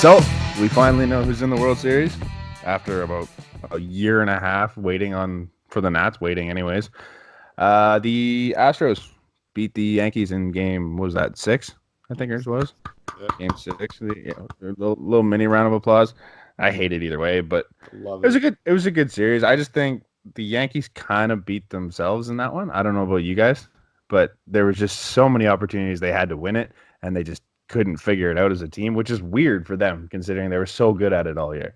So, we finally know who's in the World Series after about a year and a half waiting for the Nats, waiting anyways. The Astros beat the Yankees in game, what was that, 6? I think yours was. Yeah, Game 6. Yeah, a little mini round of applause. I hate it either way, but love it was it. a good series. I just think the Yankees kind of beat themselves in that one. I don't know about you guys, but there was just so many opportunities they had to win it, and they just couldn't figure it out as a team, which is weird for them considering they were so good at it all year.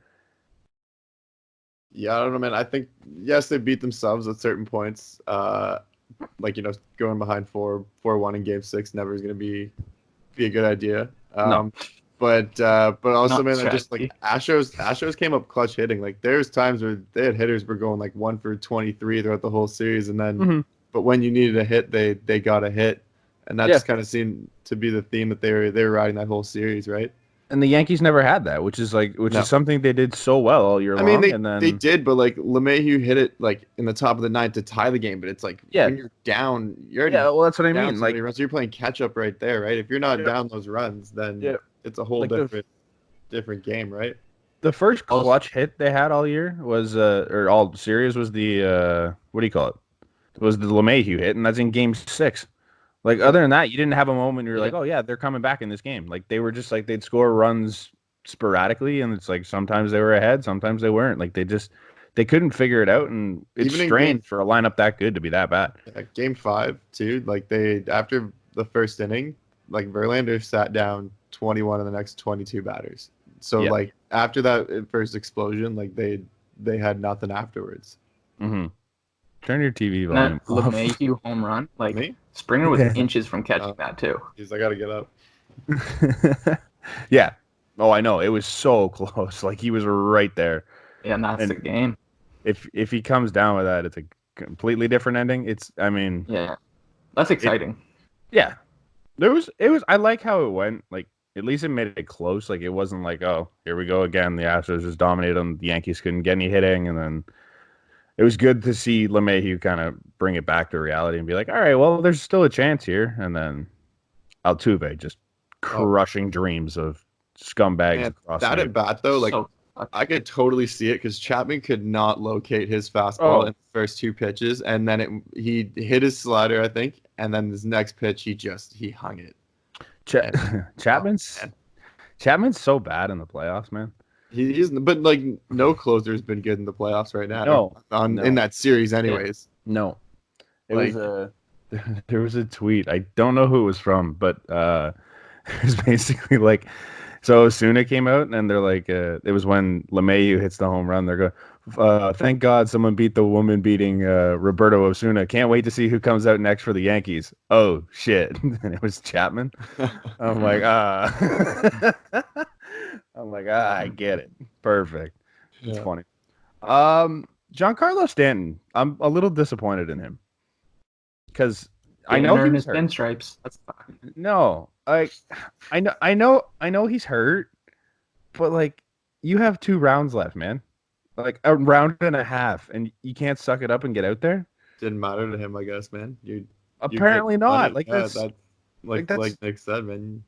Yeah, I don't know, man. I think yes, they beat themselves at certain points. Going behind 4-1 in Game 6 never is going to be a good idea. No, But also, Not man, I just like strategy. Astros came up clutch hitting. Like there's times where they had hitters were going like 1 for 23 throughout the whole series, and then hmm but when you needed a hit, they got a hit, and that yeah, just kind of seemed to be the theme that they were riding that whole series, right? and the Yankees never had that, which is No. something they did so well all year I mean, long, they and they then did, but like LeMahieu hit it like in the top of the ninth to tie the game. But it's like yeah, when you're down, you're yeah, already well, that's what I down mean. so Like, many runs. You're playing catch up right there, right? If you're not yeah, down those runs, then yeah, it's a whole like different game, right? the first Also, clutch hit they had all year was or all series was the what do you call it? Was the LeMahieu hit, and that's in Game 6. Like Yeah, other than that, you didn't have a moment where you're yeah, like, oh yeah, they're coming back in this game. Like they were just like they'd score runs sporadically, and it's like sometimes they were ahead, sometimes they weren't. Like they couldn't figure it out, and it's even in game strange for a lineup that good to be that bad. game five too. Like they after the first inning, like Verlander sat down 21 of the next 22 batters. So Yeah. like after that first explosion, like they had nothing afterwards. Mm-hmm. Turn your TV volume that off. LeMahieu home run, like Me? Springer was Yeah. inches from catching Uh, that too. Geez, I gotta get up. Yeah. Oh, I know. It was so close. Like he was right there. Yeah, and that's the And game. if he comes down with that, it's a completely different ending. I mean, Yeah, that's it exciting. yeah. It was I like how it went. Like at least it made it close. Like it wasn't like, oh, here we go again. The Astros just dominated them. The Yankees couldn't get any hitting, and then it was good to see LeMahieu kind of bring it back to reality and be like, all right, well, there's still a chance here. And then Altuve just Oh crushing dreams of scumbags man, across that New at York. bat though, like So I could totally see it because Chapman could not locate his fastball Oh, in the first two pitches, and then he hit his slider, I think, and then his next pitch he hung it. Ch- And oh Chapman's man, Chapman's so bad in the playoffs, man. he's but like no closer's been good in the playoffs right now, or No, in no, that series, yeah, anyways. no. It was Like a there was a tweet. I don't know who it was from, but it was basically like so Osuna came out and they're like it was when LeMahieu hits the home run. They're going, thank God someone beat the woman beating Roberto Osuna. Can't wait to see who comes out next for the Yankees. Oh shit. And it was Chapman. I'm like, I'm like, I get it. Perfect. It's yeah, funny. Giancarlo Stanton, I'm a little disappointed in him because I didn't know he earn was his hurt. pinstripes. That's fine. No, like I know he's hurt, but like you have 2 rounds left, man. Like a round and a half, and you can't suck it up and get out there. didn't matter to him, I guess, man. You're getting Apparently not. money. Like Yeah, that's that like like Nick said, man.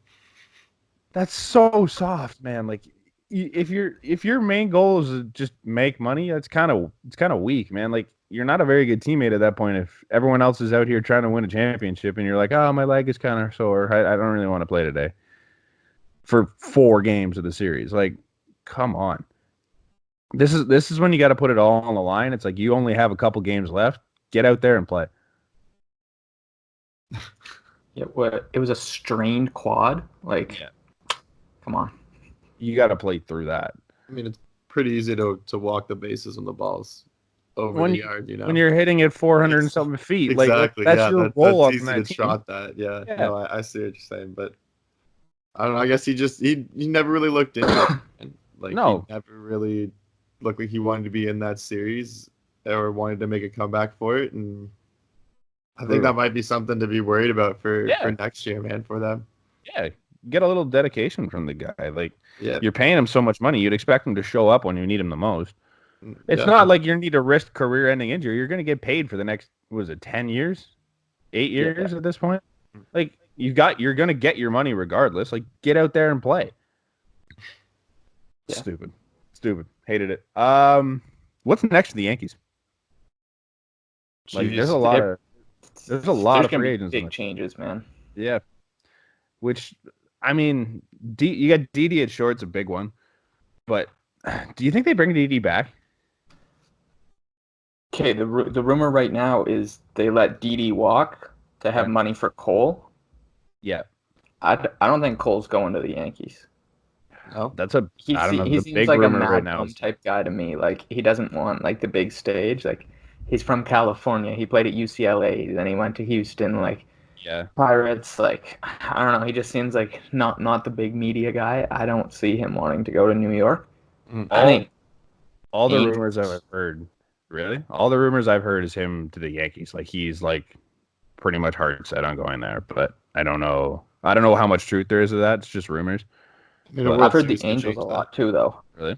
that's so soft, man. Like if your main goal is to just make money, it's kind of weak, man. Like you're not a very good teammate at that point if everyone else is out here trying to win a championship and you're like, oh, my leg is kind of sore. I don't really want to play today for 4 games of the series. Like, come on. This is when you got to put it all on the line. It's like you only have a couple games left. Get out there and play. Yeah, what? It was a strained quad. Like, Yeah. come on. You got to play through that. I mean, it's pretty easy to walk the bases when the ball's over When the you yard, you when know. you're hitting at 400 and Ex- something feet, like Exactly. that's Yeah, your that's role on easy that to team. shot that. Yeah. Yeah. No, I see what you're saying, but I don't know. I guess he never really looked into it. And like he No. never really looked like he wanted to be in that series or wanted to make a comeback for it. And I think Brutal. that might be something to be worried about for Yeah. next year, man, for them. Yeah. Get a little dedication from the guy. Like Yeah. you're paying him so much money, you'd expect him to show up when you need him the most. It's Yeah. not like you need to risk career-ending injury. You're going to get paid for the next, was it 10 years, 8 Yeah, years at this point? Like you're going to get your money regardless. Like get out there and play. Yeah. Stupid. Hated it. What's next for the Yankees? Like, there's a lot of There's free gonna be agents in big there. changes, man. Yeah. Which, I mean, you got Didi at short's a big one, but do you think they bring Didi back? Okay, the rumor right now is they let Didi walk to have Okay. money for Cole. Yeah. I don't think Cole's going to the Yankees. No. That's a I don't know. He The seems big like a rumor right mad now bum is type guy to me. Like he doesn't want like the big stage. Like he's from California. He played at UCLA. Then he went to Houston. Like yeah. Pirates. Like I don't know. He just seems like not the big media guy. I don't see him wanting to go to New York. I think All the Angels. rumors I've heard, really, all the rumors I've heard is him to the Yankees. Like he's like pretty much hard set on going there, but I don't know. I don't know how much truth there is to that. It's just rumors. I mean, a But World I've heard the Series could Angels a change that. lot too, though. really,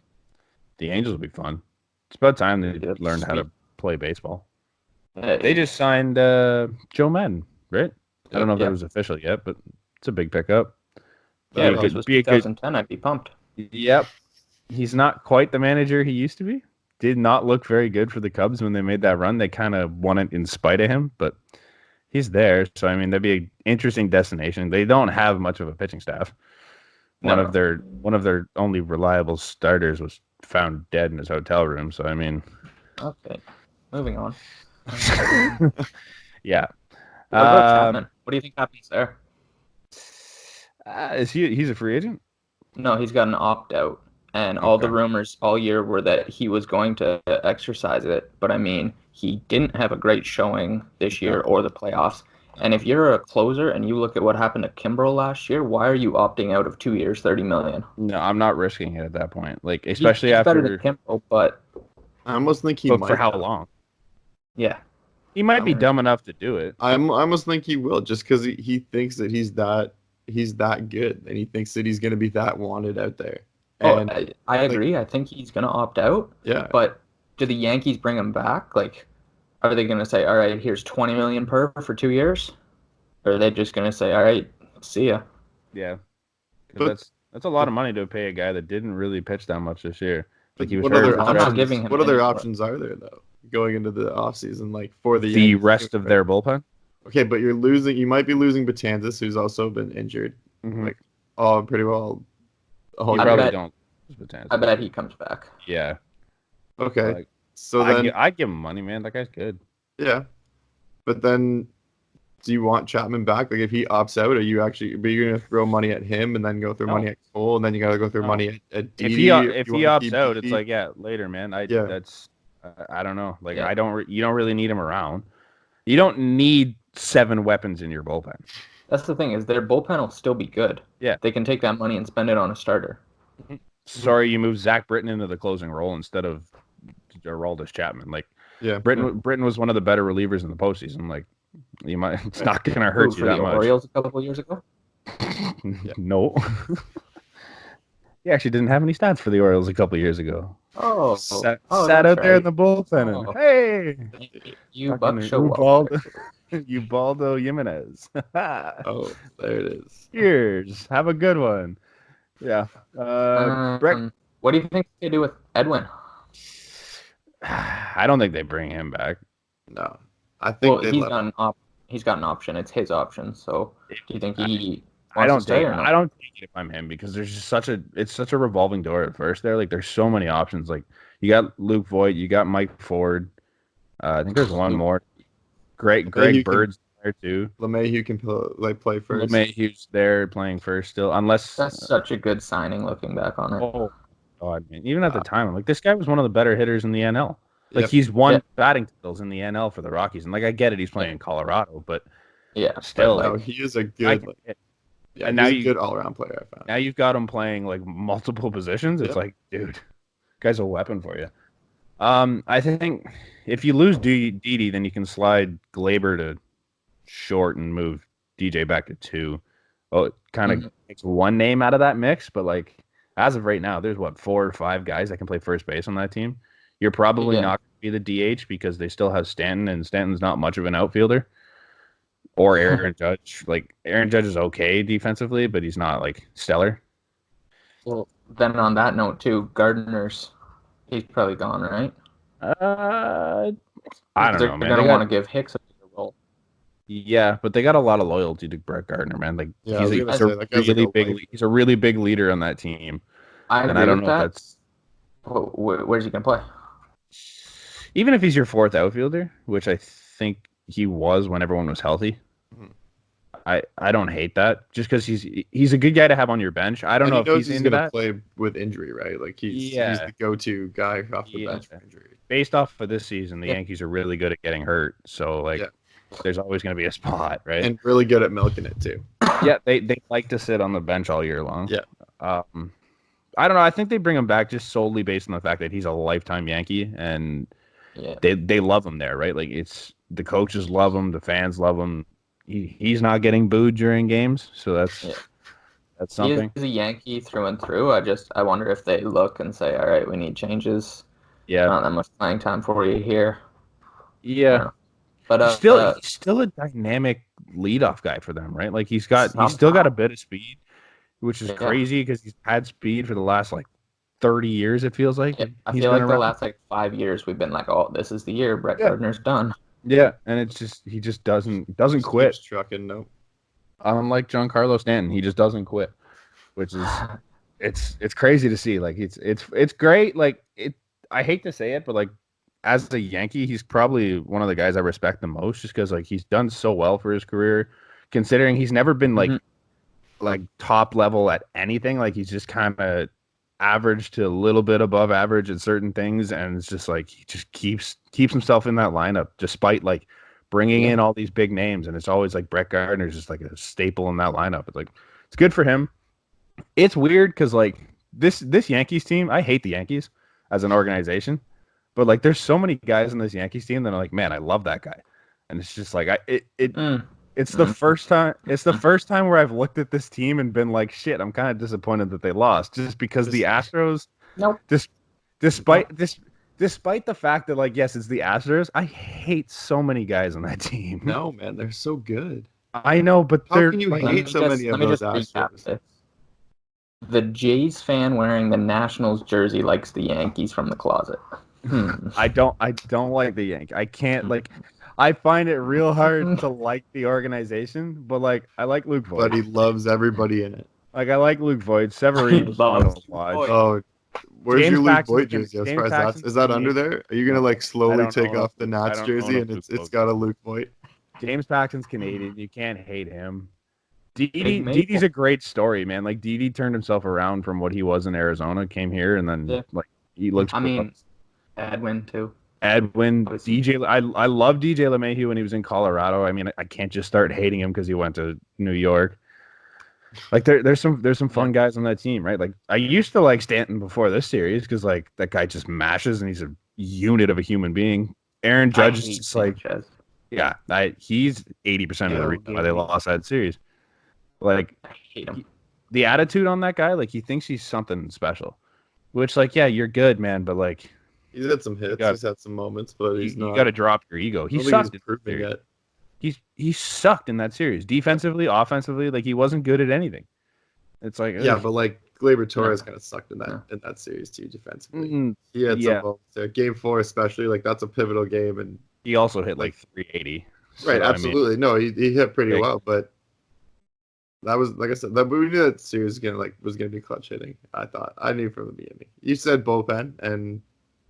the Angels will be fun. It's about time they Yeah, learned how sweet. to play baseball. Uh, They just signed Joe Madden, right? I don't know if Yeah. that was official yet, but it's a big pickup. Yeah, Be if a this good, was be a good. 2010, I'd be pumped. Yep, he's not quite the manager he used to be. Did not look very good for the Cubs when they made that run. They kind of won it in spite of him, but he's there. So I mean, that'd be an interesting destination. They don't have much of a pitching staff. One No. of their only reliable starters was found dead in his hotel room. So I mean, Okay. Moving on. yeah. What about Chapman? What do you think happens there? Is he's a free agent? No, he's got an opt out, and all the Okay. rumors all year were that he was going to exercise it. But I mean, he didn't have a great showing this year or the playoffs. And if you're a closer and you look at what happened to Kimbrel last year, why are you opting out of 2 years, 30 million? No, I'm not risking it at that point. Like He's, especially he's better than after, Kimbrel, but I almost think he but might. for how long? yeah, He might be Um, dumb enough to do it. I almost think he will, just because he thinks that he's that good, and he thinks that he's going to be that wanted out there. oh, And I agree. I think he's gonna opt out. yeah, But do the Yankees bring him back? Like, are they gonna say, "All right, here's 20 million per for 2 years," or are they just gonna say, "All right, see ya"? Yeah, because but that's a lot of money to pay a guy that didn't really pitch that much this year. Like but he was what hurt. other I'm not options? giving him What other any more. options are there though going into the offseason, like for the The Yankees? rest of their bullpen. Okay, but you're losing. You might be losing Betances, who's also been injured. Mm-hmm. Like, oh, pretty well. You I probably bet- don't. I bet he comes back. Yeah. Okay, Like, so then I'd give him money, man. That guy's good. yeah, but then do you want Chapman back? Like, if he opts out, are you actually? But you're gonna throw money at him and then go throw No. money at Cole, and then you gotta go throw No. money at If Didi. he you wanna opts keep out, it's Didi. like later, man. Yeah. That's I don't know. Like Yeah. you don't really need him around. You don't need 7 weapons in your bullpen. That's the thing is their bullpen will still be good. Yeah. They can take that money and spend it on a starter. Sorry, you moved Zach Britton into the closing role instead of Aroldis Chapman. Like Yeah, Britton was one of the better relievers in the postseason. Like you might, it's not gonna Who, hurt you for that the much. Orioles a couple years ago? No. He actually didn't have any stats for the Orioles a couple years ago. Oh, Sat oh, out that's there in right. the bullpen and Oh. hey, You fucking buck show up. Ubaldo, Ubaldo Jimenez. Oh, there it is. Cheers. Have a good one. Yeah. Brett, What do you think they do with Edwin? I don't think they bring him back. No, I think Well, they he's let. got an he's got an option. It's his option. So do you think he I wants don't to stay take or no? I don't take it if I'm him because there's just it's such a revolving door at first there. Like there's so many options. Like you got Luke Voigt, you got Mike Ford. I think there's one more. Greg Bird's there too. LeMahieu can play first. LeMahieu's there playing first still, unless That's such a good signing looking back on it. oh God, man. Even at the time, I'm like this guy was one of the better hitters in the NL. Like Yep. he's won Yeah. batting titles in the NL for the Rockies, and like I get it, he's playing in Colorado, but Yeah, still, No, like, he is a I good. can hit. Yeah, And he's now a good all-around player. I found. Now you've got him playing like multiple positions. It's Yep. like, dude, guy's a weapon for you. I think if you lose Didi, then you can slide Glaber to short and move DJ back to 2. Oh, it kind of takes one name out of that mix, but like as of right now, there's 4 or 5 guys that can play first base on that team. You're probably not going to be the DH because they still have Stanton, and Stanton's not much of an outfielder. Or Aaron Judge. Like Aaron Judge is okay defensively, but he's not like stellar. Well, Then on that note too, he's probably gone, right? I Because don't they're know, man. gonna want to give Hicks a bigger role. Yeah, but they got a lot of loyalty to Brett Gardner, man. Like Yeah, I was gonna he's say that guy's like a life. he's a really big leader on that team, I and I agree don't with know if that. that's Where's he gonna play? even if he's your fourth outfielder, which I think he was when everyone was healthy. Mhm. I don't hate that just because he's a good guy to have on your bench. I don't And know he if knows he's he's into gonna that. play with injury, right? Like he's Yeah, the go-to guy off the yeah. bench for injury. Based off of this season, the Yeah. Yankees are really good at getting hurt. So Yeah, like, there's always going to be a spot, right? and really good at milking it too. Yeah, they like to sit on the bench all year long. Yeah. I don't know. I think they bring him back just solely based on the fact that he's a lifetime Yankee and Yeah. they love him there, right? Like it's the coaches love him, the fans love him. He's not getting booed during games, so that's He is something. a Yankee through and through. I wonder if they look and say, all right, we need changes. Yeah, Not that much playing time for you here. I don't yeah. know. But He's still a dynamic leadoff guy for them, right? Like he's still got a somehow, bit of speed, which is yeah, crazy because he's had speed for the last like 30 years. It feels like yeah. I he's feel been like the around. last like 5 years we've been like, oh, this is the year Brett Yeah, Gardner's done. yeah, and it's just he just doesn't Just quit. keeps trucking. No. Unlike Giancarlo Stanton, he just doesn't quit, which is it's crazy to see. Like it's great. Like it. I hate to say it, but like as a Yankee, he's probably one of the guys I respect the most, just because like he's done so well for his career, considering he's never been Mhm. like top level at anything. Like he's just kind of average to a little bit above average at certain things, and it's just like he just keeps himself in that lineup despite like bringing Yeah. in all these big names, and it's always like Brett Gardner's just like a staple in that lineup. It's like it's good for him. It's weird because like this Yankees team, I hate the Yankees as an organization, but like there's so many guys in this Yankees team that I'm like, man, I love that guy, and it's just like Mm. it's the Mm. first time. It's the Mm. first time where I've looked at this team and been like, "Shit, I'm kind of disappointed that they lost." Just because the Just Astros, Nope. dis- Nope. despite the fact that like, yes, it's the Astros. I hate so many guys on that team. no, man. They're so good. I know, but How they're can you like, hate so many Let of me those just recap Astros? this. The Jays fan wearing the Nationals jersey likes the Yankees from the closet. I don't like the Yank. I can't like. I find it real hard to like the organization, but like I like Luke But he Voigt. loves everybody in it. Like I like Luke Voigt. Severino's fun to watch. Voigt. Oh, where's James your Luke Paxton's Voigt gonna jersey? I was James surprised Paxton's is gonna that be under 80. there? Are you gonna like I slowly don't take own off the I Nats don't jersey own and a Luke it's Voigt. got a Luke Voigt? James Paxton's Canadian. You can't hate him. Big Didi's Maple. a great story, man. Like Didi turned himself around from what he was in Arizona, came here, and then Yeah. like he looks. I mean, Edwin too. Edwin, Obviously. DJ. I love DJ LeMahieu when he was in Colorado. I mean, I can't just start hating him because he went to New York. Like there's some fun guys on that team, right? Like I used to like Stanton before this series because like that guy just mashes and he's a unit of a human being. Aaron I Judge is hate just like Sanchez. yeah, he's 80% of the Hell reason why no. they lost that series. Like I hate him. the attitude on that guy, like he thinks he's something special. Which like yeah, you're good, man, but like He's had some hits. got He's had some moments, but he's you not. got to drop your ego. I He don't think he's sucked in that proven series. yet. He sucked in that series, defensively, offensively. Like he wasn't good at anything. It's like Yeah, ugh. but like Gleyber No. Torres kind of sucked in No. that series too defensively. Mm, He had yeah. some moments there. Game 4 especially, like that's a pivotal game, and He also hit like 380. right, So, absolutely. No, he hit pretty Big. well, but that was like I said, that we knew that series was gonna be clutch hitting. I knew from the beginning. You said bullpen, and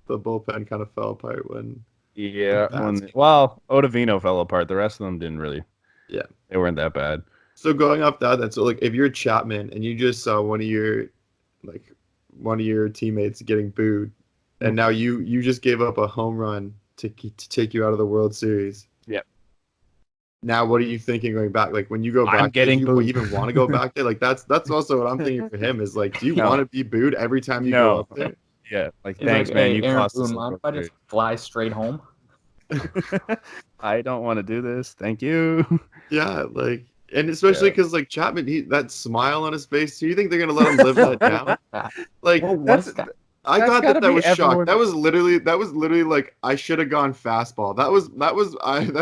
the bullpen kind of fell apart when yeah. Bats came Well, Ottavino fell apart. The rest of them didn't really. Yeah. They weren't that bad. So going off that, then so like if you're Chapman and you just saw one of your teammates getting booed, and now you just gave up a home run to take you out of the World Series. Yep. Now what are you thinking going back? Like when you go back, I'm getting do you booed. even want to go back there? Like that's also what I'm thinking for him is like, do you No. want to be booed every time you No. go up there? Yeah. Like He's thanks, like, man. hey, You Aaron cost us Boone, a mind World if I Series. just fly straight home? I don't want to do this. Thank you. Yeah, like and especially because like Chapman, that smile on his face. Do you think they're gonna let him live that down? Like What was That's that? I That's got gotta that be was shocked. everyone- That was literally like I should have gone fastball. That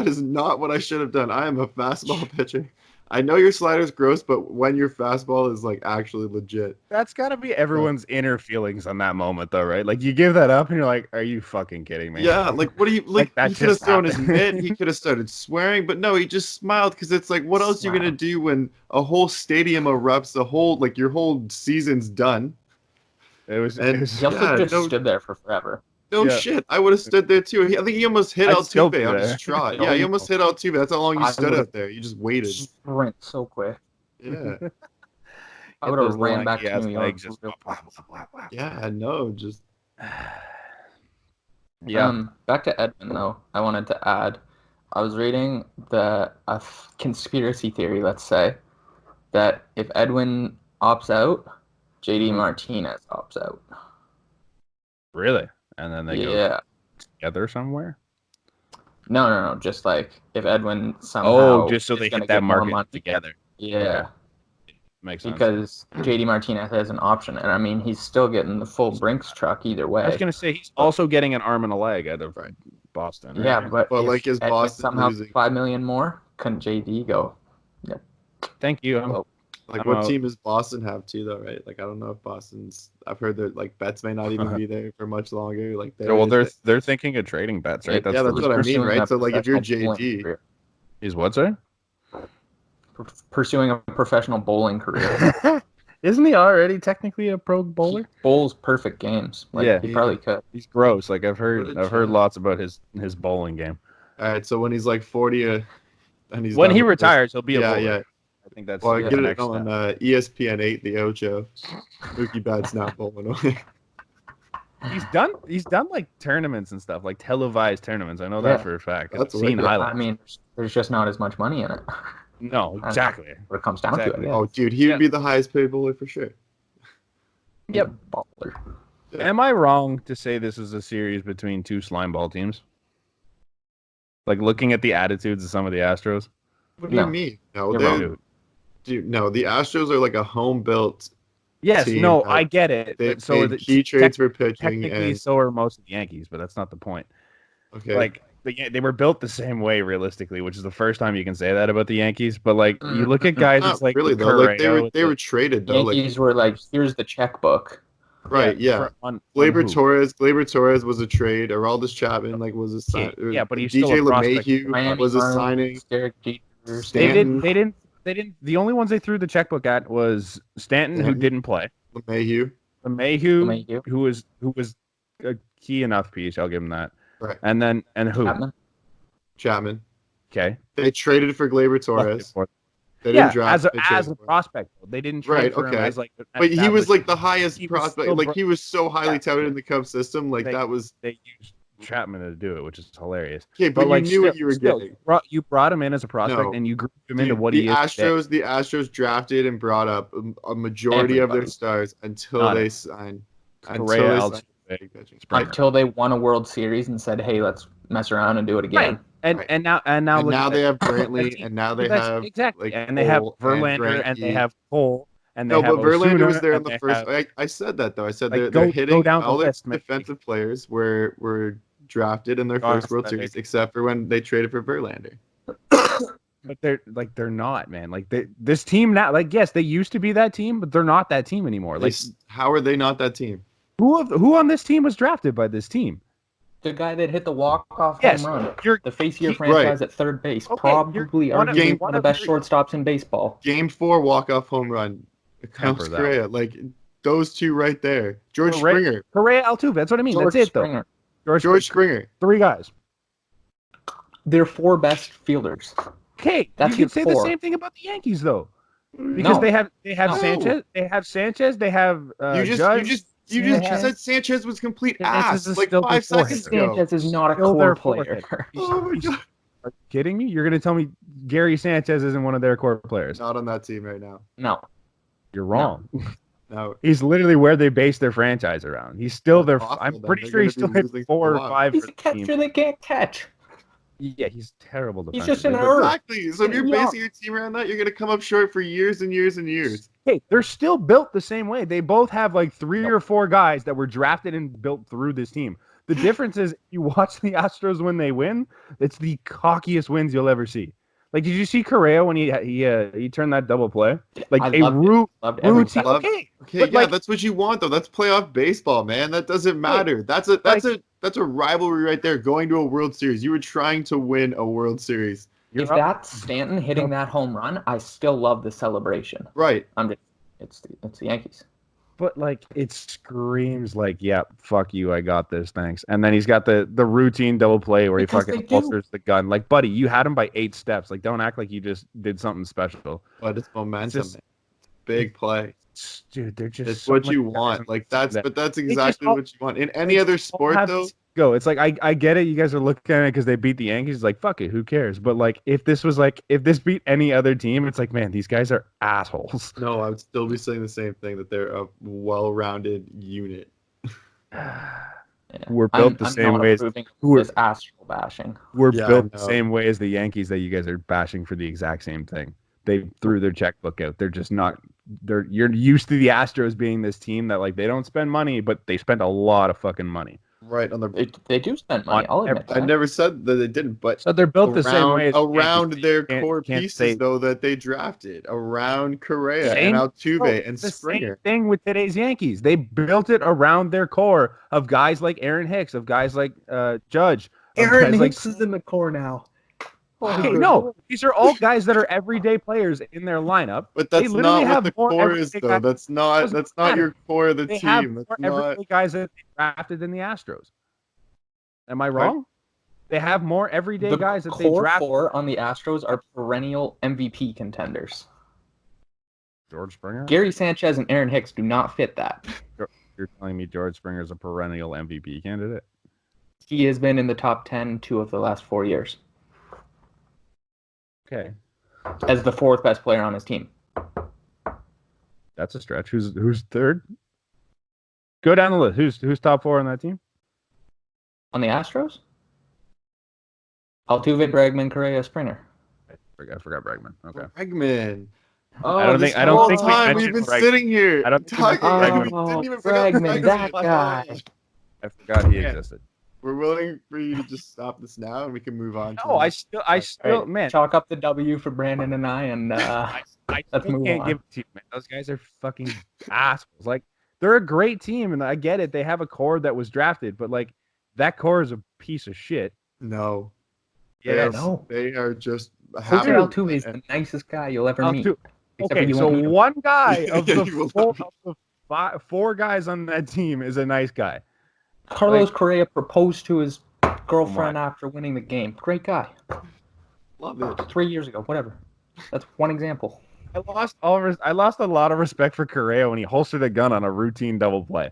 is not what I should have done. I am a fastball pitcher. I know your slider's gross, but when your fastball is like actually legit. That's got to be everyone's inner feelings on that moment, though, right? Like you give that up, and you're like, "Are you fucking kidding me?" Yeah, like what do you like? that He could have just thrown his happened. mitt. He could have started swearing, but no, he just smiled because it's like, what else are you gonna do when a whole stadium erupts? The whole like your whole season's done. It was. And He also yeah, just stood there for forever. no Yeah. shit. I would have stood there too. I think he almost hit I'd still be Altuve on his there. trot. Yeah, he almost hit Altuve. That's how long you I stood would've up there. You just waited. Sprint so quick. Yeah, I Get would have those ran back to lanky-ass New York. legs just blah, blah, blah, blah, yeah. No, just blah. Yeah. Back to Edwin though. I wanted to add. I was reading conspiracy theory. Let's say that if Edwin opts out, JD Martinez opts out. Really? And then they go Yeah. together somewhere? No. Just like if Edwin somehow just so is they gonna hit that get more market money. together. Yeah. Makes sense. Because JD Martinez has an option, and I mean he's still getting the full Brinks truck either way. I was gonna say he's also getting an arm and a leg out of Boston. Right? Yeah, but But if like, is Edwin Boston somehow losing? $5 million more, couldn't JD go? Thank you. Well, Like, I'm what out. team does Boston have too, though? Right? Like, I don't know if Boston's. I've heard that like Betts may not even be there for much longer. Like, They're thinking of trading bets, right? yeah, that's he's what I mean, pursuing right? a So like, if you're professional bowling JD, career. He's what, sir? Pursuing a professional bowling career. Isn't he already technically a pro bowler? He bowls perfect games. Like, Yeah. he probably could. He's gross. Like I've What heard a chat. lots about his bowling game. all right. So when he's like 40, and he's When done he with this- retires, he'll be a yeah, bowler. yeah. I think that's Well, I the get it next on step. ESPN 8, the Ocho. Mookie Betts not bowling away. He's done like tournaments and stuff, like televised tournaments. I know that for a fact. That's I've seen wicked. highlights. I mean, there's just not as much money in it. No, exactly. What it comes down to, I Exactly. guess. Oh, dude, he Yeah. would be the highest paid bowler for sure. Yep. Baller. Yeah. Am I wrong to say this is a series between two slimeball teams? Like looking at the attitudes of some of the Astros. What do No. you mean? No, You're they're wrong. dude. No, the Astros are like a home-built. Yes, team no, that I get it. They But so are made the key trades for pitching, technically and so are most of the Yankees, but that's not the point. okay, Like they were built the same way realistically, which is the first time you can say that about the Yankees. But like you look at guys, not it's like really though. Like Correa they were traded though. Yankees were like, here's the checkbook. Right, yeah. on Gleyber who? Torres was a trade. Aroldis Chapman was a sign. Yeah, but he's still DJ a prospect. LeMahieu Miami was a Marlins, signing. Derek Jeter, They Stanton. didn't. The only ones they threw the checkbook at was Stanton, who Stanton. didn't play. LeMahieu. Mayhew, who was a key enough piece. I'll give him that. Right. And who? Chapman. Okay. They traded for Gleyber Torres. They didn't Yeah, draft as a prospect, though. They didn't trade Right, for him okay. as like. But he was like the highest He was prospect. still Like he was so highly Yeah. touted in the Cubs system. Like that was They used Chapman to do it, which is hilarious. okay. But like, you knew what you were getting. You brought him in as a prospect, No. and you grew him into Dude, what the he is today. Astros, the Astros drafted and brought up a majority of their Everybody. stars until Not they it. signed. Correa, Until they signed pitching. Springer. Until they won a World Series and said, hey, let's mess around and do it again. Right. And Right. and now And look now at they that. have Brantley, and now they That's- have exactly, like and they have Cole and Verlander, and they Greinke. have Cole, and they No, have but Verlander Osuna, was there in and the they first. have- I said that though. I said Like, they're go hitting down the all their list, maybe. defensive players were drafted in their first World Prospect. Series, except for when they traded for Verlander. But they're not, man. Like this team now, like yes, they used to be that team, but they're not that team anymore. Like How are they not that team? who on this team was drafted by this team? The guy that hit the walk-off Yes, home run. you're The face of your he- franchise at third base. Okay, Probably you're one of- arguably one one of of the best the- shortstops in baseball. Game 4 walk-off home run. Temper Carlos that. Correa, like those two right there. George Correa- Springer. Correa, Altuve. That's what I mean. George That's it, though. Springer. George Springer. Three guys. They're four best fielders. Okay, That's you your can say the four. same thing about the Yankees, though, because No. they have No. Sanchez. They have Sanchez. They have You Judge. just Sanchez. said Sanchez was complete Sanchez ass is like still 5 before seconds him. ago. Sanchez is not a Still core their player. forehead. Oh my god. Are you kidding me? You're going to tell me Gary Sanchez isn't one of their core players? Not on that team right now. No. You're wrong. No. He's literally where they base their franchise around. He's still their. Awful, I'm then. pretty They're sure he's gonna still be hit losing 4 a or lot. 5 He's for a the team. catcher that can't catch. Yeah, he's terrible. He's just an defensively, but- Exactly. So if you're Yeah. basing your team around that, you're gonna come up short for years and years and years. Hey, they're still built the same way. They both have like 3 or 4 guys that were drafted and built through this team. The difference is you watch the Astros when they win, it's the cockiest wins you'll ever see. Like, did you see Correa when he turned that double play? Like I a loved every routine. second. Okay, Okay, but yeah, like, that's what you want though. That's playoff baseball, man. That doesn't matter. That's a rivalry right there. Going to a World Series. You were trying to win a World Series. If that's Stanton hitting that home run, I still love the celebration. Right. It's the Yankees. But like it screams like, yeah, fuck you, I got this, thanks. And then he's got the routine double play where Because he they fucking do. holsters the gun. Like, buddy, you had him by 8 steps. Like, don't act like you just did something special. But it's momentum, just- man. Big play. Dude, they're just It's so what many you guys want. on Like the team that's just exactly all- what you want. In any other all sport have though, to go. It's like I get it. You guys are looking at it because they beat the Yankees. It's like, fuck it, who cares? But like if this beat any other team, it's like, man, these guys are assholes. no, I would still be saying the same thing that they're a well-rounded unit. We're built the same way as this astral bashing. we're Yeah, I built the know. same way as the Yankees that you guys are bashing for the exact same thing. They threw their checkbook out. They're just not. You're used to the Astros being this team that like they don't spend money, but they spend a lot of fucking money. Right on the. They do spend money. I'll admit I that. never said that they didn't, but So they're built the same way as the around Yankees. their Can't- core can't pieces say- though that they drafted around Correa Same- and Altuve and the Springer. same thing with today's Yankees. They built it around their core of guys like Aaron Hicks, of guys like Judge. Of guys like, is in the core now. okay, no, these are all guys that are everyday players in their lineup. But They that's literally not what have the more core is everyday though. guys. Doesn't That's not matter. your core of the They have team. more That's not. everyday guys that they drafted than the Astros. Am I wrong? They have more everyday The guys that they core drafted. four on the Astros are perennial MVP contenders. George Springer? Gary Sanchez and Aaron Hicks do not fit that. You're telling me George Springer is a perennial MVP candidate? He has been in the top 10 2 of the last 4 years Okay, as the fourth best player on his team. that's a stretch. Who's third? Go down the list. Who's top 4 on that team? On the Astros? Altuve, Bregman, Correa, Springer. I forgot Bregman. Okay. Bregman. Oh, I don't this think whole we time mentioned we've been Bregman. sitting here I don't think we talking. mentioned We Bregman. didn't even forget Bregman, that guy. I forgot he Yeah. existed. We're willing for you to just stop this now, and we can move on. No, I still, All right, man. chalk up the W for Brandon and I, and I let's still move can't on. give it to you, man. Those guys are fucking assholes. Like, they're a great team, and I get it. They have a core that was drafted, but like, that core is a piece of shit. No. Yeah, no. They are just. Jose happy- Altuve is the nicest guy you'll ever meet. Except Okay, you so won't meet him. one guy of Yeah, the you will four, not of the four guys on that team is a nice guy. Carlos like- Correa proposed to his girlfriend after winning the game. Great guy. Love it. 3 years ago, whatever. That's one example. I lost a lot of respect for Correa when he holstered a gun on a routine double play.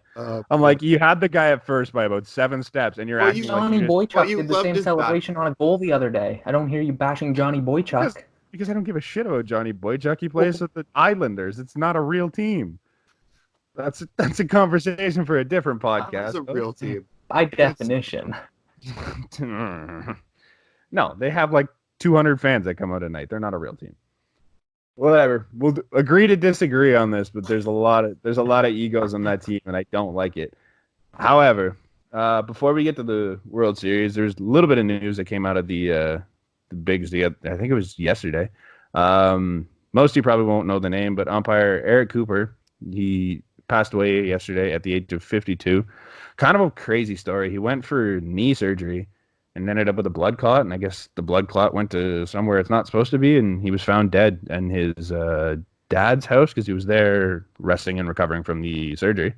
I'm like, you had the guy at first by about 7 steps, and you're Well, acting like Johnny you just, Boychuk you did the loved same his celebration on a goal the other day. I don't hear you bashing Johnny Boychuk. because I don't give a shit about Johnny Boychuk. He plays with the Islanders. It's not a real team. That's a conversation for a different podcast. That's a real team. By definition. No, they have like 200 fans that come out at night. They're not a real team. Whatever. We'll agree to disagree on this, but there's a lot of egos on that team, and I don't like it. However, before we get to the World Series, there's a little bit of news that came out of the bigs. I think it was yesterday. Most of you probably won't know the name, but umpire Eric Cooper, he passed away yesterday at the age of 52. Kind of a crazy story. He went for knee surgery and ended up with a blood clot, and I guess the blood clot went to somewhere it's not supposed to be, and he was found dead in his dad's house because he was there resting and recovering from the surgery.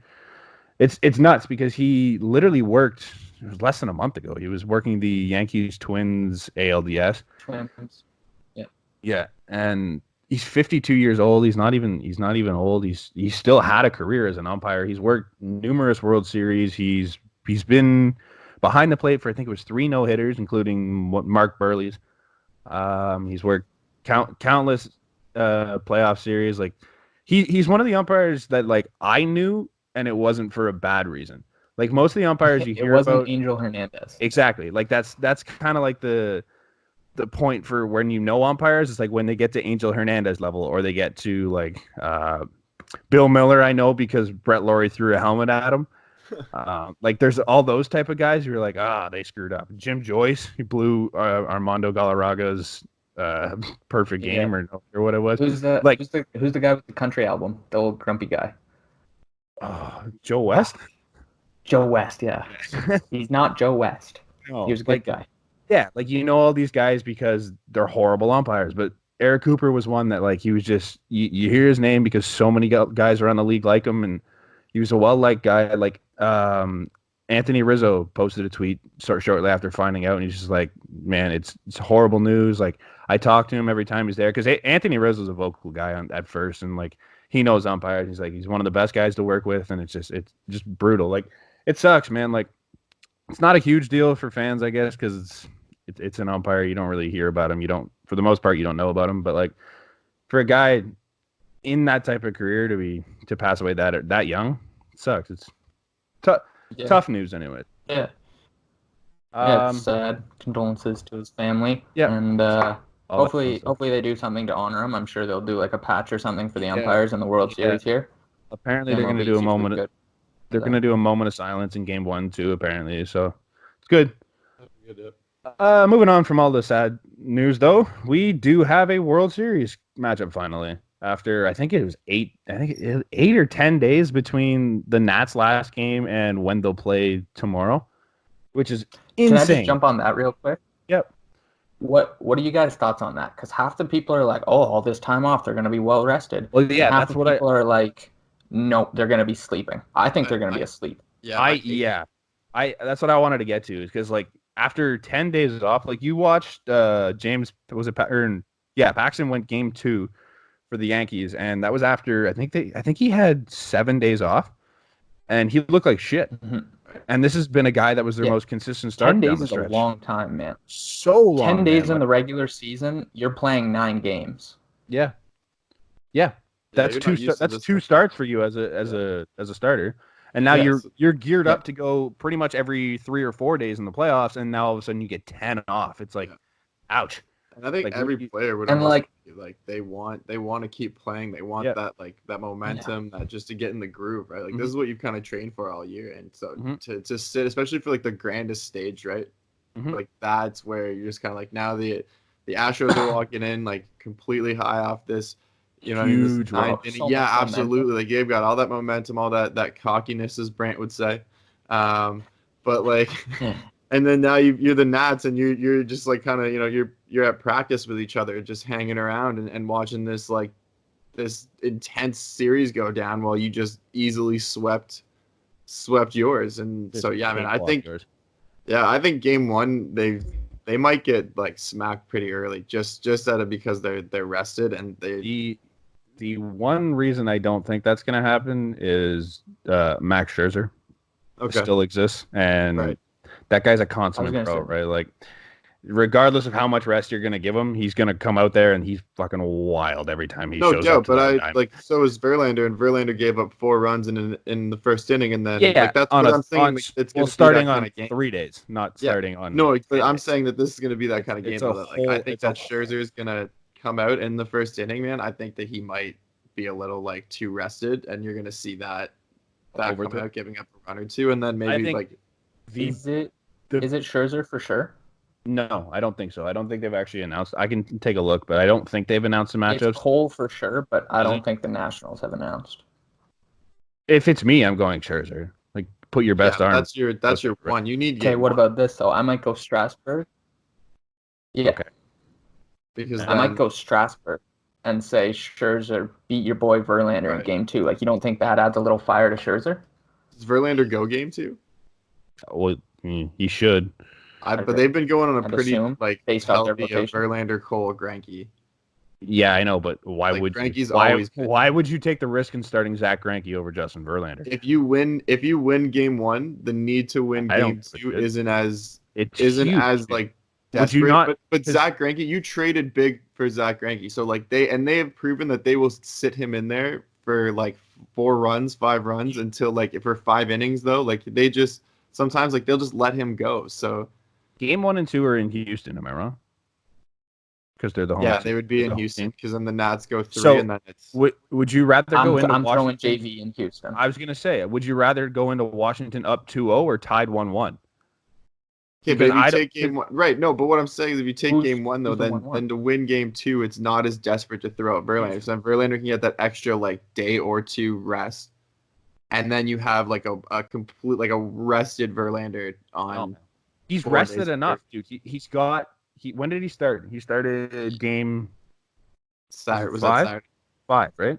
It's nuts because he literally worked, it was less than a month ago. He was working the Yankees Twins ALDS. Twins. Yeah, and he's 52 years old. He's not even old. He still had a career as an umpire. He's worked numerous World Series. He's been behind the plate for I think it was 3 no-hitters, including Mark Burley's. He's worked countless playoff series. Like he's one of the umpires that like I knew, and it wasn't for a bad reason. Like most of the umpires you hear It wasn't about, Angel Hernandez. exactly. Like that's kind of like the point for when you know umpires. It's like when they get to Angel Hernandez level, or they get to like Bill Miller. I know because Brett Laurie threw a helmet at him. Like there's all those type of guys who are like, they screwed up. Jim Joyce, he blew Armando Galarraga's perfect Yeah. game or what it was. Who's the Like who's the guy with the country album? The old grumpy guy. Joe West. Joe West, yeah. He's not Joe West. No, He was a good like guy. yeah, like all these guys because they're horrible umpires, but Eric Cooper was one that like he was just you hear his name because so many guys around the league like him, and he was a well-liked guy. Like Anthony Rizzo posted a tweet shortly after finding out, and he's just like, man, it's horrible news. Like I talk to him every time he's there because Anthony Rizzo's a vocal guy at first, and like he knows umpires. He's like he's one of the best guys to work with, and it's just brutal. Like it sucks, man. Like it's not a huge deal for fans, I guess, because it's an umpire. You don't really hear about him. You don't, for the most part, you don't know about him. But like for a guy in that type of career to pass away that young, it sucks. It's tough news, anyway. Yeah. Yeah, it's sad. Condolences to his family. Yeah. And hopefully they do something to honor him. I'm sure they'll do like a patch or something for the umpires in the World Series here. Apparently, they're going to do a moment. They're going to do a moment of silence in Game 1 too. Apparently, so it's good. Moving on from all the sad news, though, we do have a World Series matchup finally. After I think it was 8 or 10 days between the Nats last game and when they'll play tomorrow, which is insane. Can I just jump on that real quick? Yep. What are you guys' thoughts on that? Because half the people are like, "Oh, all this time off, they're going to be well rested." Well, yeah, half the people are like, "Nope, they're going to be sleeping." I think they're going to be asleep. Yeah, that's what I wanted to get to, is because like after 10 days off, like you watched James Paxton went Game 2 for the Yankees, and that was after I think he had 7 days off, and he looked like shit. Mm-hmm. And this has been a guy that was their most consistent starter. 10 days is a long time, man. So long. 10 days in the regular season, you're playing 9 games. Yeah. That's two starts for you as a starter. And now you're geared up to go pretty much every 3 or 4 days in the playoffs, and now all of a sudden you get 10 off. It's like, ouch. And I think like, every player would they want to keep playing. They want that momentum, that just to get in the groove, right? Like this is what you've kind of trained for all year, and so to sit, especially for like the grandest stage, right? Like that's where you're just kind of like, now the Astros are walking in like completely high off this. You know, huge absolutely. Like they've got all that momentum, all that cockiness, as Brant would say. But like, and then now you're the Nats, and you're just like kind of, you know, you're at practice with each other, just hanging around and watching this intense series go down while you just easily swept yours. And so yeah, I mean, I think Game 1 they might get like smacked pretty early, just out of because they're rested, and the one reason I don't think that's going to happen is Max Scherzer still exists, and that guy's a consummate pro, right? Like, regardless of how much rest you're going to give him, he's going to come out there and he's fucking wild every time he shows up. But so is Verlander, and Verlander gave up 4 runs in the first inning, and then like that's what I'm saying. It's starting on 3 days, not starting on. No, but I'm saying that this is going to be that kind of game. I think that Scherzer is going to come out in the first inning, man. I think that he might be a little like too rested, and you're going to see that come out giving up a run or two, and then maybe is it Scherzer for sure? No, I don't think so. I don't think they've actually announced. I can take a look, but I don't think they've announced the matchups. It's Cole for sure, but I don't think the Nationals have announced. If it's me, I'm going Scherzer. Like, put your best arm. That's your one. You need. Okay, what about this though? I might go Strasburg. Yeah. Okay. Because I might go Strasburg and say Scherzer beat your boy Verlander in Game 2. Like, you don't think that adds a little fire to Scherzer? Does Verlander go Game 2? Well, he should. But they've been going on a pretty based off their healthy Verlander, Cole, Greinke. Yeah, I know, but why would Greinke's why would you take the risk in starting Zach Greinke over Justin Verlander? If you win Game 1, the need to win Game 2 isn't as like desperate. Would you not? But Zach Greinke, you traded big for Zach Greinke, so like they have proven that they will sit him in there for like 4 runs, 5 runs until like for 5 innings though. Like they just sometimes like they'll just let him go. So Game 1 and 2 are in Houston. Am I wrong? Because they're the home. Yeah, they would be in Houston because then the Nats go 3, and then it's. Would you rather go into I'm Washington? throwing JV in Houston. I was gonna say, would you rather go into Washington up 2-0 or tied 1-1? Okay, but Because if you I take game one, right? No, but what I'm saying is, if you take Who's- game one though, who's the then 1-1? to win game two, it's not as desperate to throw out Verlander. So then Verlander can get that extra like day or two rest, and then you have like a complete like a rested Verlander on he's 4 rested days. enough, dude. He's got when did he start? He started game Saturday was that five? Saturday? 5, right?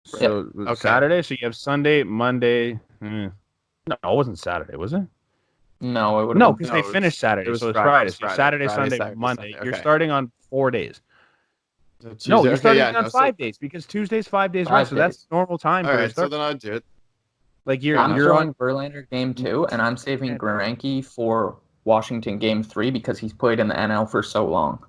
So it was Okay. Saturday. So you have Sunday, Monday. No, it wasn't Saturday, was it? No, it would No, have because been. they No, finished Saturday, it was so it's Friday. Friday. It was So Friday. Saturday, Friday, Sunday, Saturday, Monday. Sunday. You're Okay. starting on 4 days. So Tuesday. No, you're Okay, starting yeah, on no, 5 days because Tuesday's 5 days rest. So that's days. normal time all for a right, so start. then I'll do it. Like I'm you're throwing on. Verlander game 2, and I'm saving Greinke for Washington game 3 because he's played in the NL for so long.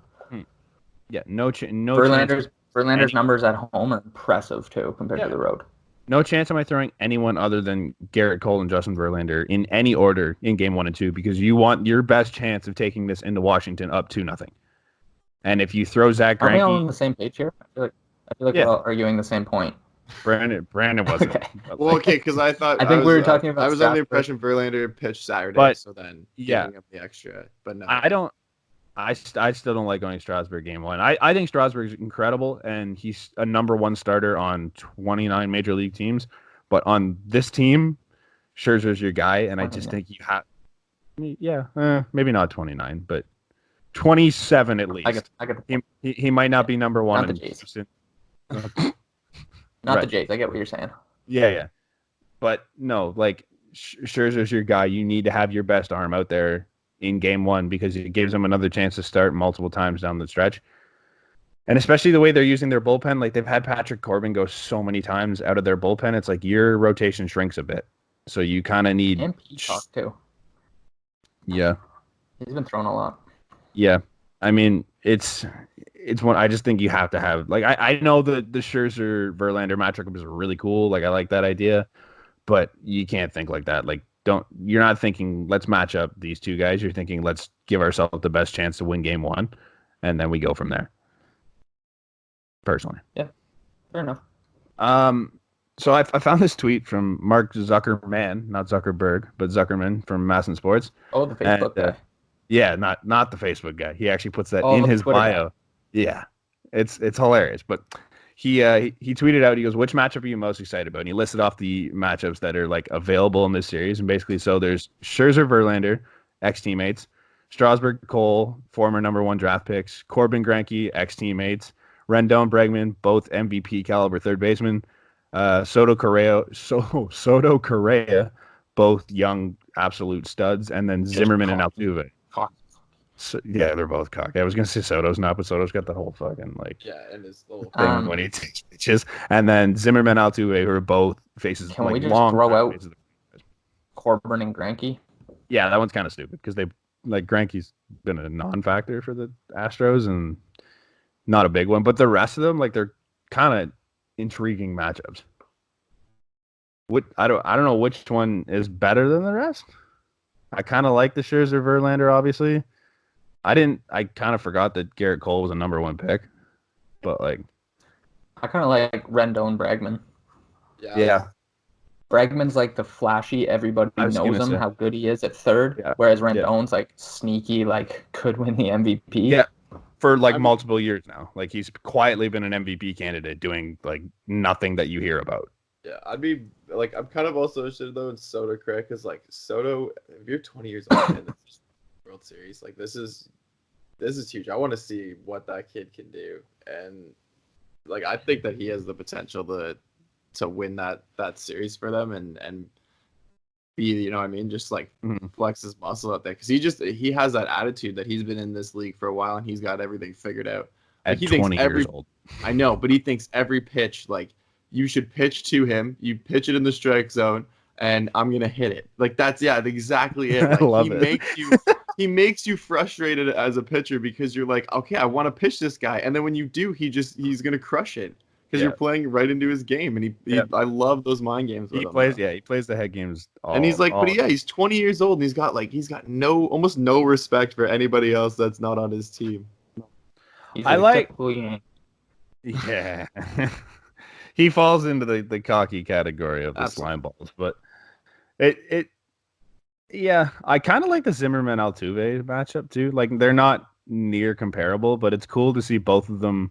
Yeah, no chance. Verlander's numbers at home are impressive too compared to the road. No chance am I throwing anyone other than Garrett Cole and Justin Verlander in any order in game 1 and 2 because you want your best chance of taking this into Washington up 2-0. And if you throw Zach Are we all on Greinke, the same page here? I feel like Yeah. we're all arguing the same point. Brandon wasn't. Okay. But, Well, okay, because I thought I think we were talking I about was under the Strasburg. impression Verlander pitched Saturday, But, so then yeah. giving up the extra. But no, I still don't like going Strasburg game 1. I think Strasburg's incredible, and he's a number 1 starter on 29 major league teams. But on this team, Scherzer's your guy, and I just think you have, maybe not 29, but 27 at least. I get the He might not be number 1 Not the in Jays. Houston. Not Right. the Jays. I get what you're saying. Yeah. But no, like Scherzer's your guy. You need to have your best arm out there in game 1 because it gives them another chance to start multiple times down the stretch. And especially the way they're using their bullpen, like they've had Patrick Corbin go so many times out of their bullpen, it's like your rotation shrinks a bit. So you kind of need. And Peacock too. Yeah. He's been thrown a lot. Yeah. I mean, it's one. I just think you have to have like I know the Scherzer Verlander matchup is really cool. Like I like that idea, but you can't think like that. Like you're not thinking let's match up these two guys. You're thinking let's give ourselves the best chance to win game 1, and then we go from there. Personally, yeah, fair enough. So I found this tweet from Mark Zuckerman, not Zuckerberg, but Zuckerman from Masson Sports. Oh, the Facebook guy. Yeah, not the Facebook guy. He actually puts that in the his Twitter bio. guy. Yeah, it's hilarious. But he tweeted out. He goes, "Which matchup are you most excited about?" And he listed off the matchups that are like available in this series. And basically, so there's Scherzer, Verlander, ex-teammates, Strasburg, Cole, former number 1 draft picks, Corbin, Greinke, ex-teammates, Rendon, Bregman, both MVP caliber third baseman, Soto, Correa, both young absolute studs, and then Zimmerman and Altuve. So, yeah, they're both cocky. I was gonna say Soto's not, but Soto's got the whole fucking like and his little thing when he takes pitches, and then Zimmerman, Altuve, who are both faces. Can like we just long throw out faces. Corbin and Greinke? Yeah, that one's kind of stupid because they like Greinke's been a non-factor for the Astros and not a big one, but the rest of them like they're kind of intriguing matchups. I don't know which one is better than the rest. I kind of like the Scherzer Verlander, obviously. I kind of forgot that Garrett Cole was a number 1 pick, but like, I kind of like Rendon Bregman. Yeah. Bregman's like the flashy, everybody knows him, how good he is at third, whereas Rendon's like sneaky, like could win the MVP. Yeah, for like multiple years now. Like he's quietly been an MVP candidate doing like nothing that you hear about. Yeah, I'd be like, I'm kind of also interested though in Soto, Craig, because like Soto, if you're 20 years old in the World Series, like this is huge. I want to see what that kid can do, and like I think that he has the potential to win that series for them and be, you know what I mean, just like flex his muscle out there because he has that attitude that he's been in this league for a while and he's got everything figured out. At 20 years old. I know, but he thinks every pitch, like you should pitch to him, you pitch it in the strike zone, and I'm gonna hit it. Like that's exactly it. Like, I love it. He makes you frustrated as a pitcher because you're like, okay, I want to pitch this guy, and then when you do, he's gonna crush it because you're playing right into his game, and I love those mind games. He plays the head games, and he's like, he's 20 years old, and he's got almost no respect for anybody else that's not on his team. Yeah. He falls into the cocky category of the slime balls, but Yeah, I kind of like the Zimmerman Altuve matchup too. Like they're not near comparable, but it's cool to see both of them.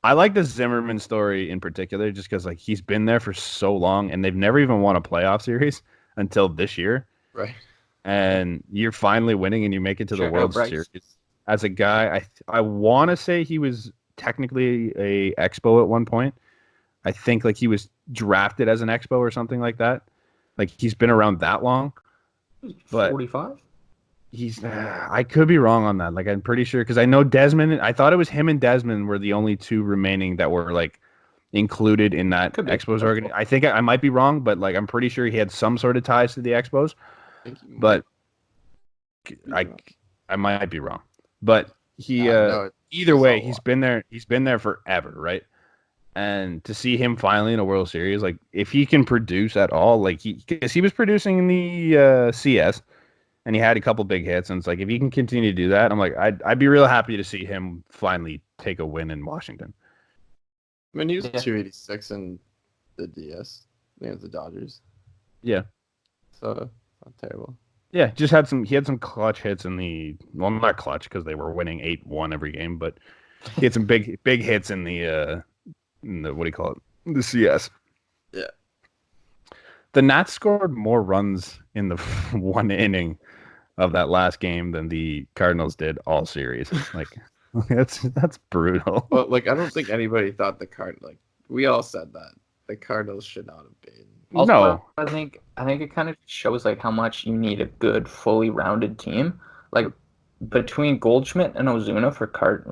I like the Zimmerman story in particular just because like he's been there for so long and they've never even won a playoff series until this year. Right. And you're finally winning and you make it to the Shout out World Bryce. Series. As a guy, I want to say he was technically a Expo at one point. I think like he was drafted as an Expo or something like that. Like he's been around that long, but 45? he's I could be wrong on that. Like I'm pretty sure because I know Desmond. I thought it was him and Desmond were the only two remaining that were like included in that Could be. Expos organ. I think I might be wrong, but like I'm pretty sure he had some sort of ties to the Expos. But I I might be wrong. But he No, either way, so he's been there. He's been there forever, right? And to see him finally in a World Series, like if he can produce at all, like because he was producing in the CS and he had a couple big hits, and it's like if he can continue to do that, I'm like I'd be real happy to see him finally take a win in Washington. I mean, he was Yeah. 286 in the DS. I think it was the Dodgers. Yeah, So not terrible. yeah, just had some. He had some clutch hits in the not clutch because they were winning 8-1 every game, but he had some big hits in the what do you call it? The CS. Yeah. The Nats scored more runs in the one inning of that last game than the Cardinals did all series. Like that's brutal. Well, like I don't think anybody thought like we all said that the Cardinals should not have been. Also, No. I think it kind of shows like how much you need a good, fully rounded team. Like between Goldschmidt and Ozuna for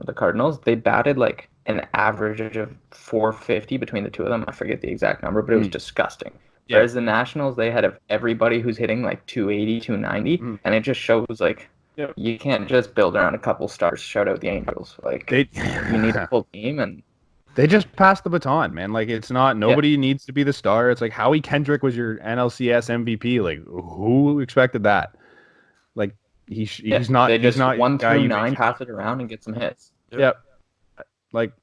the Cardinals, they batted like an average of 450 between the two of them. I forget the exact number, but it was disgusting. Yeah. Whereas the Nationals, they had everybody who's hitting like 280, 290, and it just shows like you can't just build around a couple stars. Shout out the Angels. Like you need a full team, and they just passed the baton, man. Like it's not nobody needs to be the star. It's like Howie Kendrick was your NLCS MVP. Like who expected that? Like he's not. They just he's not 1 through 9 pass it around and get some hits. Yep. Like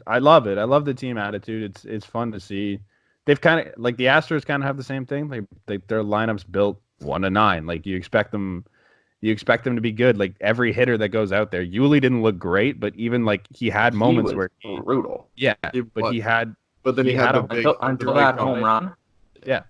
I love it. I love the team attitude. It's fun to see. They've kind of like the Astros kind of have the same thing. Their lineups built 1-9. Like you expect them to be good. Like every hitter that goes out there. Yuli didn't look great, but even like he had moments where brutal. Yeah, but he had. But then he had the big until that home run. Yeah,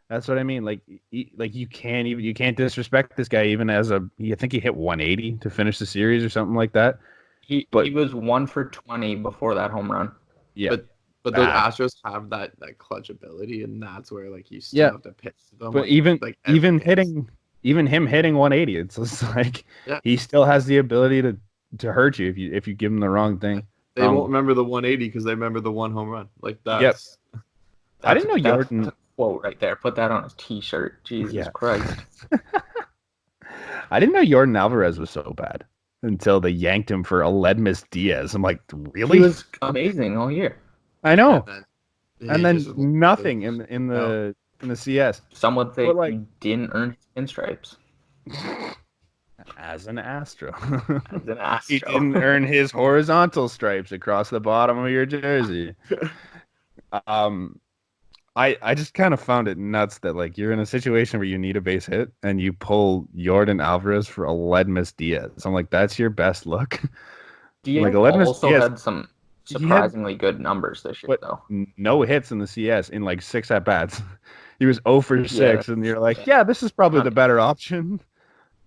that's what I mean. Like you can't disrespect this guy even as I think he hit 180 to finish the series or something like that. He was 1 for 20 before that home run. Yeah, but the Astros have that clutch ability, and that's where like you still have to pitch to them. But like, even him hitting 180, it's just like he still has the ability to hurt you if you give him the wrong thing. They won't remember the 180 because they remember the one home run. Like that. Yep. I didn't know Jordan. That's a quote right there. Put that on a T-shirt. Jesus Christ. I didn't know Jordan Alvarez was so bad until they yanked him for Aledmus Diaz. I'm like, really? He was amazing all year. I know. And then nothing in the CS. Some would say like, he didn't earn his pinstripes. As an Astro. As an Astro. He didn't earn his horizontal stripes across the bottom of your jersey. I just kind of found it nuts that like you're in a situation where you need a base hit and you pull Jordan Alvarez for Aledmus Diaz. I'm like, that's your best look. Diaz like Aledmus also Diaz, had some surprisingly good numbers this year, though. No hits in the CS in like 6 at bats. He was 0 for 6, and you're like, this is probably the better option.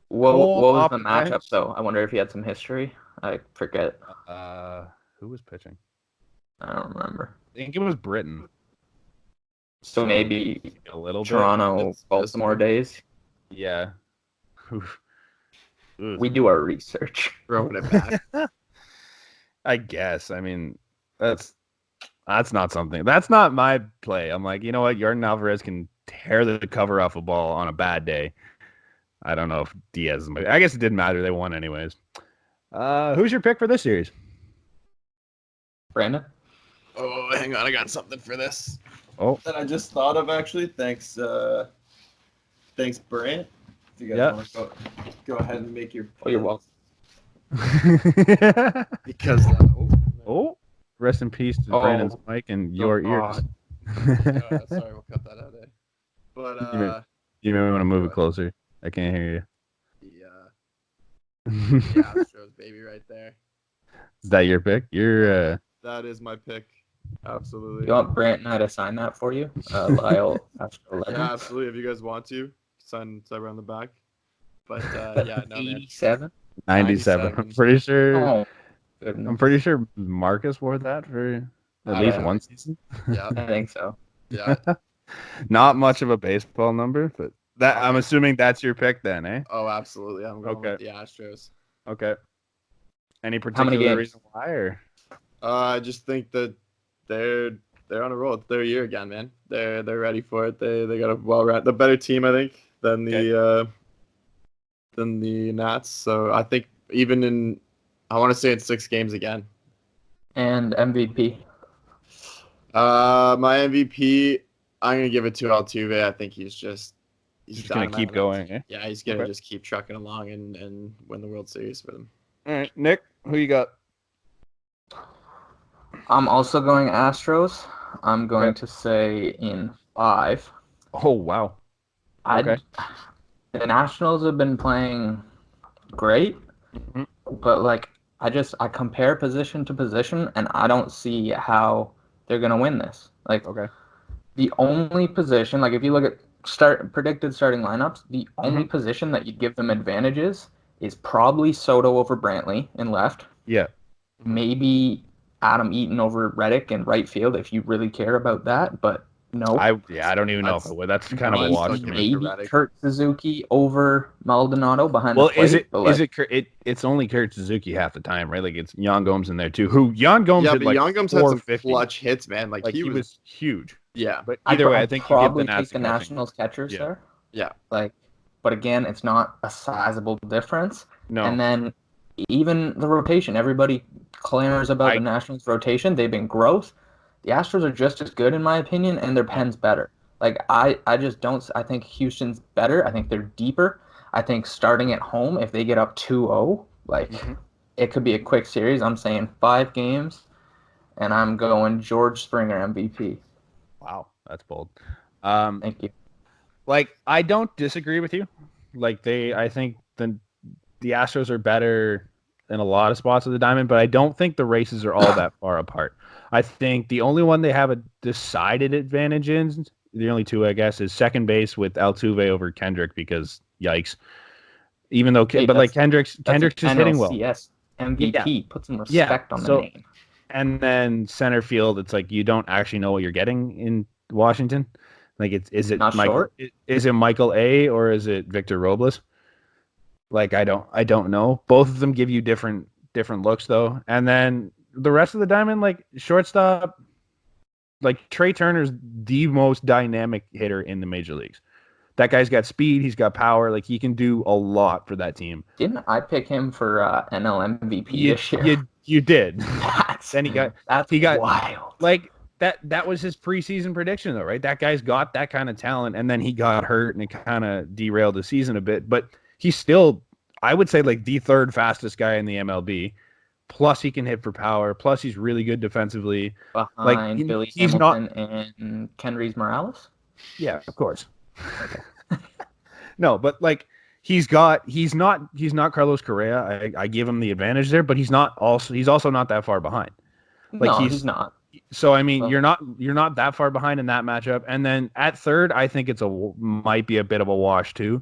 What was the matchup, though? I wonder if he had some history. I forget. Who was pitching? I don't remember. I think it was Britain. So maybe a little Toronto, Baltimore days. Yeah. We do our research. Throwing it back. I guess. I mean, that's not something. That's not my play. I'm like, you know what? Jordan Alvarez can tear the cover off a ball on a bad day. I don't know if Diaz. I guess it didn't matter. They won anyways. Who's your pick for this series? Brandon? Oh, hang on. I got something for this. Oh. That I just thought of, actually. Thanks, Brant. If you guys want to go ahead and make your pick. Oh, you're welcome. Because, rest in peace to Brandon's mic and your ears. Sorry, we'll cut that out. But You may want to move it closer. I can't hear The you. Astros, baby, right there. Is that your pick? You're That is my pick. Absolutely. You want Brant and I to sign that for you? Lyle Astro legend. Yeah, absolutely. If you guys want to, sign around the back. But yeah, no, man. 87. 97. 97. I'm pretty sure. Oh, goodness. I'm pretty sure Marcus wore that for at least one season. Yeah, I think so. yeah. Not much of a baseball number, but that I'm assuming that's your pick then, eh? Oh, absolutely. I'm going Okay. with the Astros. Okay. Any How many particular games? reason why, or I just think that they're on a roll. It's their year again, man. They're ready for it. They got the better team, I think, than the Nats. So I think I want to say it's 6 games again. And MVP. My MVP, I'm gonna give it to Altuve. I think he's just gonna keep going, eh? Yeah, he's gonna just keep trucking along and win the World Series for them. All right, Nick, who you got? I'm also going Astros. I'm going to say in 5. Oh wow. Okay. The Nationals have been playing great, but like I compare position to position, and I don't see how they're gonna win this. Like, the only position, like if you look at predicted starting lineups, the only position that you'd give them advantages is probably Soto over Brantley in left. Yeah. Maybe Adam Eaton over Reddick in right field if you really care about that, but no. I don't even know if it would. That's kind of a wash. Maybe Kurt Suzuki over Maldonado behind the plate. It's only Kurt Suzuki half the time, right? Like it's Yan Gomes in there too. Who Yan Gomes had like Yan Gomes had some clutch hits, man. Like he was huge. Yeah, but either way, I think you give the Nats the Nationals catchers there. Yeah, but again, it's not a sizable difference. No, and then even the rotation, everybody clamors about the Nationals rotation. They've been growth. The Astros are just as good in my opinion, and their pen's better. Like I just don't. I think Houston's better. I think they're deeper. I think starting at home, if they get up 2-0, it could be a quick series. I'm saying 5 games, and I'm going George Springer MVP. Wow, that's bold. Thank you. Like I don't disagree with you. Like I think the Astros are better in a lot of spots of the diamond, but I don't think the races are all that far apart. I think the only one they have a decided advantage in, the only two I guess, is second base with Altuve over Kendrick because yikes. Even though, Kendrick's just hitting well. Yes, MVP. Put some respect on the name. And then center field, it's like you don't actually know what you're getting in Washington. Like is it Michael A or is it Victor Robles? Like I don't know. Both of them give you different looks though. And then the rest of the diamond, like shortstop, like Trey Turner's the most dynamic hitter in the major leagues. That guy's got speed, he's got power, like he can do a lot for that team. Didn't I pick him for NL MVP this year? You did. Then he got wild. Like that was his preseason prediction though, right? That guy's got that kind of talent, and then he got hurt and it kind of derailed the season a bit, but he's still, I would say, like the third fastest guy in the MLB. Plus he can hit for power. Plus he's really good defensively. Behind Billy Hamilton and Kendrys Morales? Yeah, of course. Okay. No, but like he's not Carlos Correa. I give him the advantage there, but he's also not that far behind. Like no, he's not. So I mean, you're not that far behind in that matchup. And then at third, I think might be a bit of a wash too.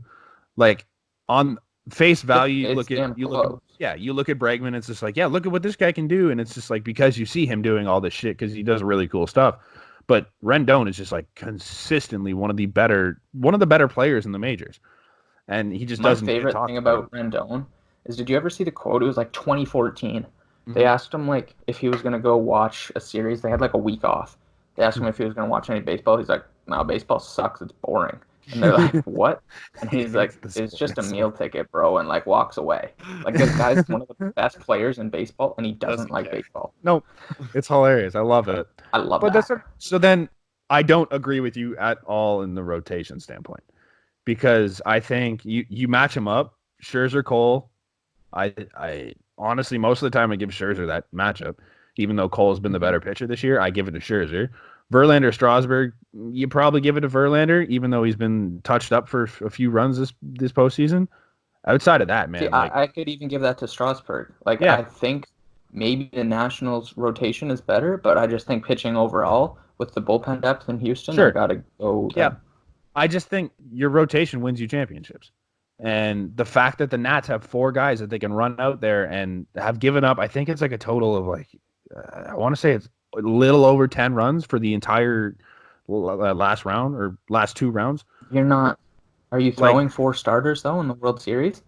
Like on face value, you look at Bregman. It's just like, yeah, look at what this guy can do, and it's just like because you see him doing all this shit because he does really cool stuff. But Rendon is just like consistently one of the better players in the majors, and he just doesn't. My favorite thing about Rendon is, did you ever see the quote? It was like 2014. They asked him like if he was gonna go watch a series. They had like a week off. They asked him if he was gonna watch any baseball. He's like, no, baseball sucks. It's boring. And they're like, what? And he's like, it's just a meal ticket, bro, and like walks away. Like this guy's one of the best players in baseball, and he doesn't like baseball. No, it's hilarious. I love it. I love that. So then I don't agree with you at all in the rotation standpoint because I think you match him up. Scherzer, Cole. I honestly most of the time I give Scherzer that matchup, even though Cole's been the better pitcher this year. I give it to Scherzer. Verlander, Strasburg, you probably give it to Verlander, even though he's been touched up for a few runs this postseason. Outside of that, See, man, like I could even give that to Strasburg. Like, yeah, I think maybe the Nationals' rotation is better, but I just think pitching overall with the bullpen depth in Houston, I sure, gotta go yeah. them. I just think your rotation wins you championships. And the fact that the Nats have 4 guys that they can run out there and have given up, I think it's like a total of like, I want to say it's a little over 10 runs for the entire last round or last 2 rounds. You're not. Are you Like, throwing 4 starters though in the World Series?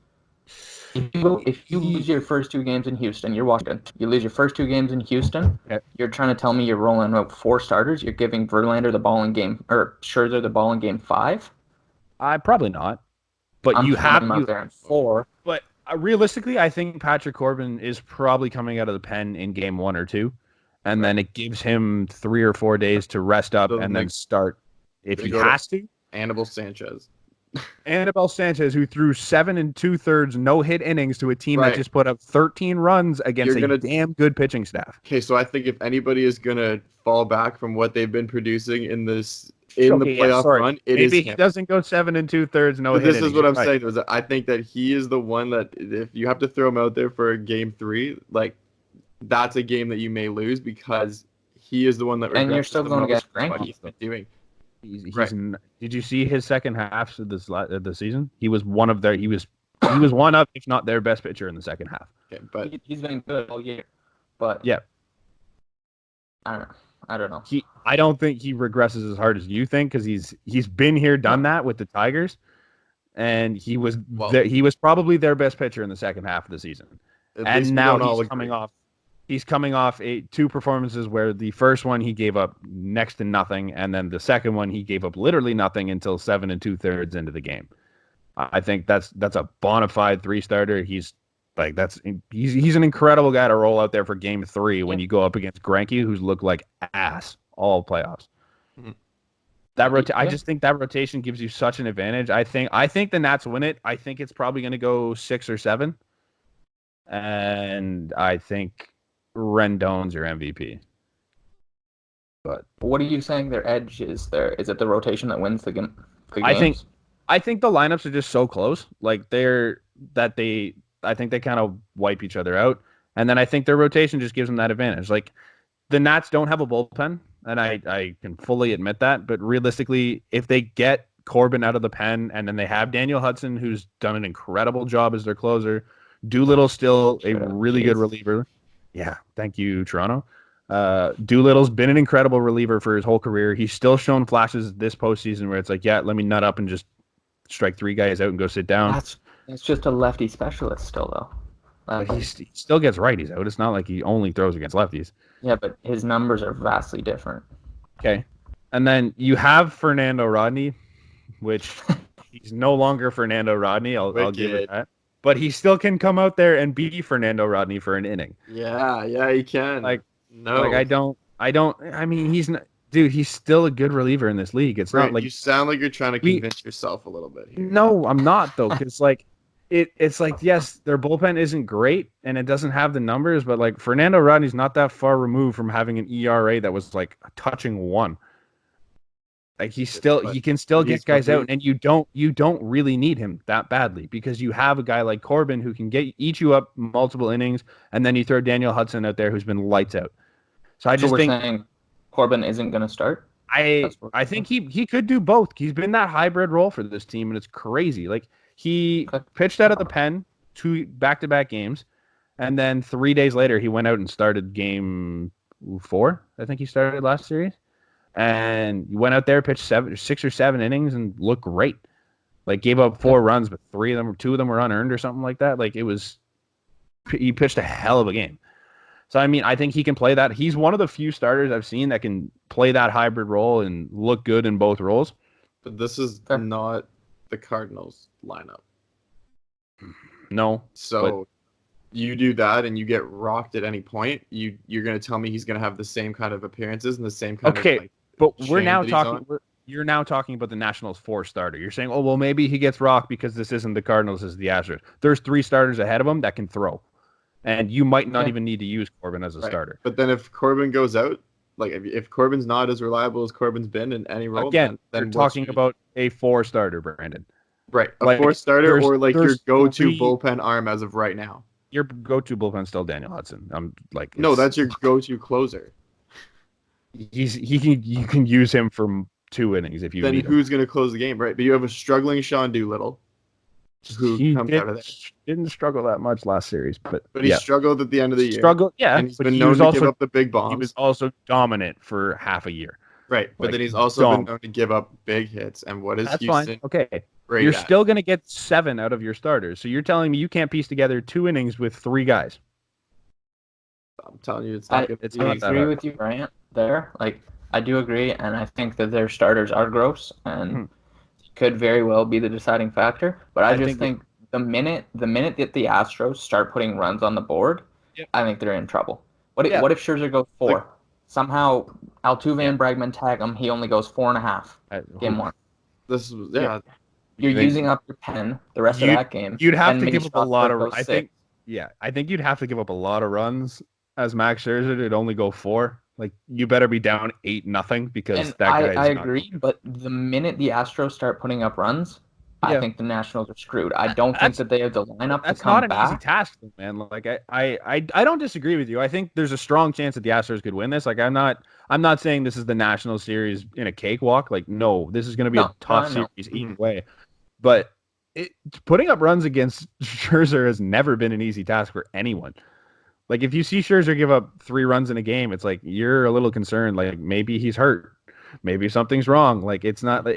If you lose your first 2 games in Houston, you're Washington. You lose your first 2 games in Houston. okay, You're trying to tell me you're rolling out 4 starters. You're giving Verlander the ball in game, or Scherzer the ball in game 5. I probably not, but I'm you throwing have him out there in 4. But realistically, I think Patrick Corbin is probably coming out of the pen in game 1 or 2, and then it gives him 3 or 4 days to rest up So and they- then start if they he go to- has to. Anibal Sanchez. Anibal Sanchez, who threw 7 2/3 no-hit innings to a team Right. that just put up 13 runs against You're a gonna- damn good pitching staff. Okay, so I think if anybody is gonna fall back from what they've been producing in the playoff run, Maybe is he him. doesn't go 7 2/3 But no-hit this innings. is what I'm Right. saying. Is that I think that he is the one that if you have to throw him out there for a game 3, like that's a game that you may lose because he is the one that. And you're regrets still the going most against for what Greinke. he's been doing. He's did you see his second half of the season? He was one of their he was one of, if not their best pitcher in the second half. Okay, but He's been good all year, but Yeah. I don't know. I don't think he regresses as hard as you think because he's been here, done that with the Tigers, and he was probably their best pitcher in the second half of the season. at least And we now don't all he's coming off 2 performances where the first one he gave up next to nothing, and then the second one he gave up literally nothing until 7 2/3 into the game. I think that's a bona fide 3-starter. He's an incredible guy to roll out there for game 3 when you go up against Greinke, who's looked like ass all playoffs. Mhm. I just think that rotation gives you such an advantage. I think the Nats win it. I think it's probably going to go 6 or 7, and I think Rendon's your MVP. But What are you saying their edge is there? Is it the rotation that wins the game? I think the lineups are just so close. Like I think they kind of wipe each other out. And then I think their rotation just gives them that advantage. Like the Nats don't have a bullpen, and I can fully admit that. But realistically, if they get Corbin out of the pen and then they have Daniel Hudson, who's done an incredible job as their closer, Doolittle's still a really good reliever. Yeah, thank you, Toronto. Doolittle's been an incredible reliever for his whole career. He's still shown flashes this postseason where it's like, yeah, let me nut up and just strike 3 guys out and go sit down. That's just a lefty specialist still, though. But he still gets righties out. It's not like he only throws against lefties. Yeah, but his numbers are vastly different. Okay. And then you have Fernando Rodney, which he's no longer Fernando Rodney. I'll give it that. But he still can come out there and be Fernando Rodney for an inning. Yeah, he can. I mean, he's not. Dude, he's still a good reliever in this league. It's not like you sound like you're trying to convince yourself a little bit here. No, I'm not though, because like it's like yes, their bullpen isn't great and it doesn't have the numbers, but like Fernando Rodney's not that far removed from having an ERA that was like touching 1. Like he can still get guys out, and you don't really need him that badly because you have a guy like Corbin who can eat you up multiple innings, and then you throw Daniel Hudson out there who's been lights out. So I just think saying Corbin isn't going to start. I think he could do both. He's been that hybrid role for this team, and it's crazy. Like he pitched out of the pen 2 back-to-back games, and then 3 days later he went out and started game 4. I think he started last series. And he went out there, pitched 6 or 7 innings, and looked great. Like gave up 4 runs, but 2 of them were unearned or something like that. Like he pitched a hell of a game. So I mean, I think he can play that. He's one of the few starters I've seen that can play that hybrid role and look good in both roles. But this is not the Cardinals lineup. No. So you do that and you get rocked at any point. You're going to tell me he's going to have the same kind of appearances and the same kind of like. But we're now talking. You're now talking about the Nationals 4 starter. You're saying, oh well, maybe he gets rocked because this isn't the Cardinals, this is the Astros. There's 3 starters ahead of him that can throw, and you might not even need to use Corbin as a starter. But then if Corbin goes out, Like if Corbin's not as reliable as Corbin's been in any role, Again, then you're talking about a 4 starter, Brandon. right a Like 4 starter or like your there's go-to bullpen arm as of right now. Your go-to bullpen still Daniel Hudson. I'm like No, that's your go-to closer. You can use him for 2 innings if you Then need him. who's going to close the game, right? But you have a struggling Sean Doolittle who He comes out of there. didn't struggle that much last series, but He struggled at the end of the year. Struggled, yeah. And he's been known to give up the big bombs. He was also dominant for half a year. Right, but then he's also been known to give up big hits. And what is Houston? Fine. Okay. You're still going to get 7 out of your starters. So you're telling me you can't piece together 2 innings with 3 guys. I'm telling you, it's not good. I agree with you, Grant, there. Like, I do agree, and I think that their starters are gross and could very well be the deciding factor. But I just think the minute that the Astros start putting runs on the board, I think they're in trouble. What if Scherzer goes 4? Somehow Altuve and Bregman tag him. He only goes 4.5 game 1. This is You're using up your pen the rest of that game. You'd have to give up a lot of. I think you'd have to give up a lot of runs as Max Scherzer to only go 4. Like you better be down 8-0 because that guy. I agree, but the minute the Astros start putting up runs, I think the Nationals are screwed. I don't think that they have the lineup to come back. That's not an easy task, man. Like I don't disagree with you. I think there's a strong chance that the Astros could win this. Like I'm not saying this is the National Series in a cakewalk. Like no, this is going to be a tough series either way. But putting up runs against Scherzer has never been an easy task for anyone. Like if you see Scherzer give up 3 runs in a game, it's like you're a little concerned. Like maybe he's hurt, maybe something's wrong. Like it's not.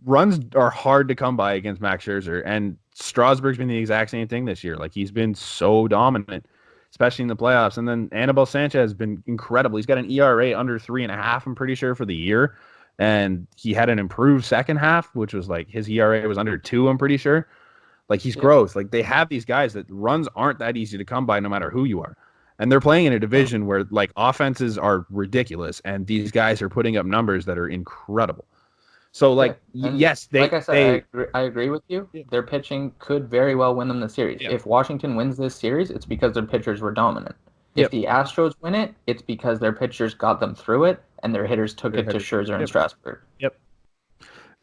Runs are hard to come by against Max Scherzer, and Strasburg's been the exact same thing this year. Like he's been so dominant, especially in the playoffs. And then Anibal Sanchez has been incredible. He's got an ERA under 3.5, I'm pretty sure, for the year. And he had an improved second half, which was like his ERA was under 2, I'm pretty sure. Like he's growth. Like they have these guys that runs aren't that easy to come by no matter who you are. And they're playing in a division where like offenses are ridiculous, and these guys are putting up numbers that are incredible. So, like, yes, like I said, I agree with you. Yeah. Their pitching could very well win them the series. Yeah. If Washington wins this series, it's because their pitchers were dominant. If the Astros win it, it's because their pitchers got them through it, and their hitters took it to Scherzer and Strasburg. Yep.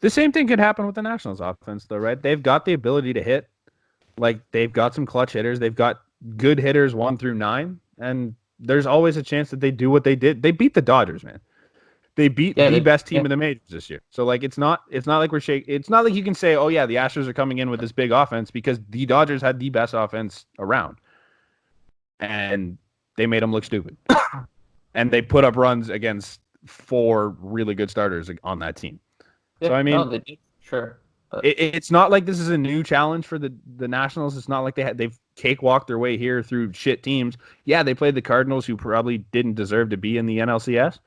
The same thing could happen with the Nationals offense, though, right? They've got the ability to hit. Like, they've got some clutch hitters. They've got good hitters 1 through 9, and there's always a chance that they do what they did. They beat the Dodgers, man. They beat the best team in the majors this year. So like it's not like we're shaking. It's not like you can say, "Oh yeah, the Astros are coming in with this big offense," because the Dodgers had the best offense around. And they made them look stupid. And they put up runs against 4 really good starters on that team. So I mean, they did, sure. It's not like this is a new challenge for the Nationals. It's not like they've cakewalked their way here through shit teams. Yeah, they played the Cardinals, who probably didn't deserve to be in the NLCS.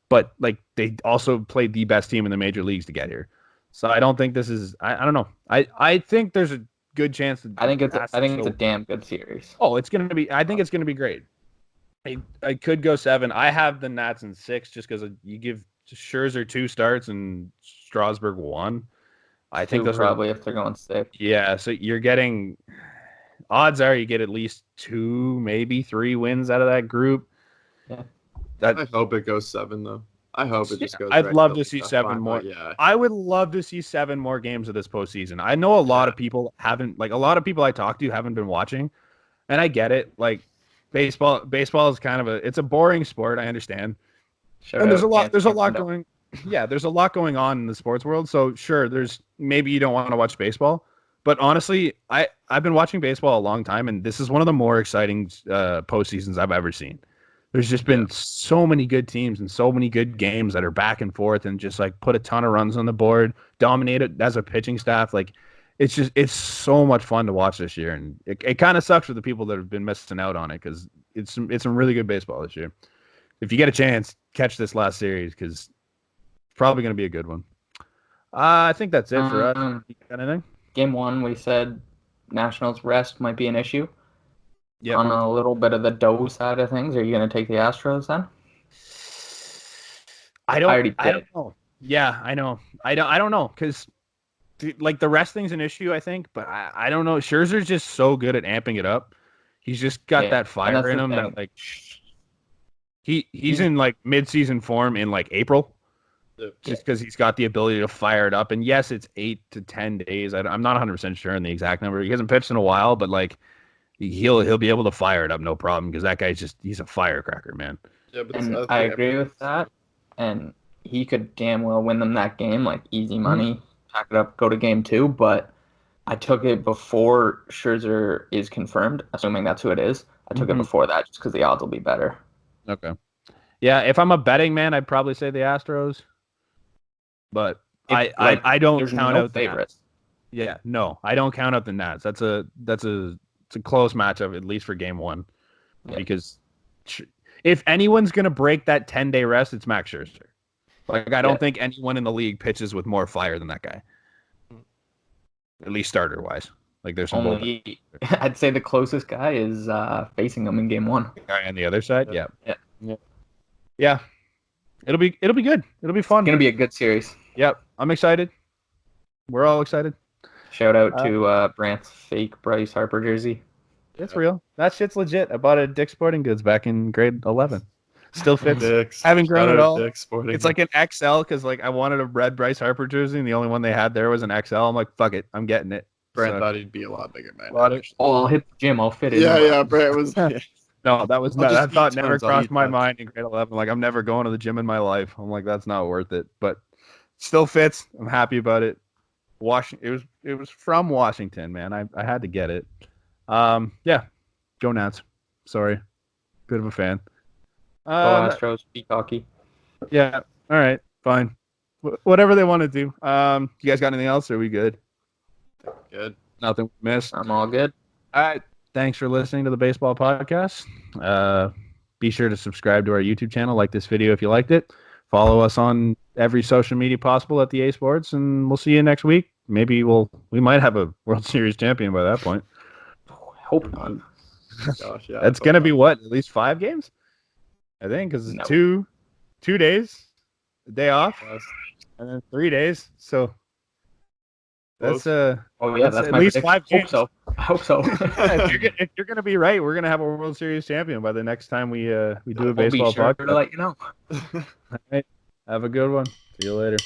But like they also played the best team in the major leagues to get here, so I don't think this is. I don't know. I think there's a good chance. I think it's a damn good series. Oh, it's gonna be. I think it's gonna be great. I could go 7. I have the Nats in 6 just because you give Scherzer 2 starts and Strasburg 1. I think those probably if they're going 6. Yeah, so you're getting. Odds are you get at least 2, maybe 3 wins out of that group. Yeah. I hope it goes 7 though. I hope it just goes. I'd love to see 7 more. Yeah. I would love to see 7 more games of this postseason. I know a lot of people haven't, like a lot of people I talk to haven't been watching, and I get it. Like baseball is kind of it's a boring sport. I understand. And there's a lot going. Yeah, there's a lot going on in the sports world. So sure, maybe you don't want to watch baseball, but honestly, I've been watching baseball a long time, and this is one of the more exciting postseasons I've ever seen. There's just been so many good teams and so many good games that are back and forth and just like put a ton of runs on the board, dominate it as a pitching staff. Like it's so much fun to watch this year, and it kind of sucks for the people that have been missing out on it because it's some really good baseball this year. If you get a chance, catch this last series because it's probably going to be a good one. I think that's it for us. You got anything? Game 1, we said Nationals rest might be an issue. Yeah. On a little bit of the dough side of things, are you going to take the Astros then? I don't know. Yeah, I know. I don't know because like the resting's an issue, I think, but I don't know. Scherzer's just so good at amping it up. He's just got that fire in him that like He's in like mid-season form in like April, just because he's got the ability to fire it up. And yes, it's 8 to 10 days. I'm not 100% sure on the exact number. He hasn't pitched in a while, but like he'll be able to fire it up no problem because that guy's he's a firecracker, man. Yeah, but And I agree with that. And he could damn well win them that game, like easy money, pack it up, go to game 2. But I took it before Scherzer is confirmed, assuming that's who it is. I took it before that just because the odds will be better. Okay. Yeah, if I'm a betting man, I'd probably say the Astros. But I don't count out the favorites. Yeah, no, I don't count out the Nats. It's a close matchup, at least for game 1. Yeah. Because if anyone's gonna break that 10-day rest, it's Max Scherzer. Like I don't think anyone in the league pitches with more fire than that guy. At least starter wise. Like there's some only I'd say the closest guy is facing him in game 1. Guy on the other side, yeah. It'll be good. It'll be fun. It's gonna be a good series. Yep, I'm excited. We're all excited. Shout out to Brant's fake Bryce Harper jersey. It's real. That shit's legit. I bought it at Dick's Sporting Goods back in grade 11. Still fits. Dick's. Haven't grown at all. It's like an XL because like I wanted a red Bryce Harper jersey and the only one they had there was an XL. I'm like, fuck it, I'm getting it. Brant thought he'd be a lot bigger, man. I'll hit the gym. I'll fit it. Yeah. Brant was. No, that was not. That thought never crossed my mind in grade 11. Like I'm never going to the gym in my life. I'm like, that's not worth it. But still fits. I'm happy about it. It was from Washington, man. I had to get it. Yeah. Joe Nats. Sorry. Bit of a fan. Astros, beat hockey. Yeah. All right. Fine. Whatever they want to do. You guys got anything else? Or are we good? Good. Nothing missed. I'm all good. All right. Thanks for listening to the Baseball Podcast. Be sure to subscribe to our YouTube channel. Like this video if you liked it. Follow us on every social media possible at the A Sports, and we'll see you next week. Maybe we might have a World Series champion by that point. I hope not. Gosh, yeah. That's gonna be what? At least 5 games, I think, because it's 2 days, a day off, and then 3 days. So that's that's at least 5 games. I hope so. if you're gonna be right, we're gonna have a World Series champion by the next time we do a baseball podcast. To let you know. All right. Have a good one. See you later.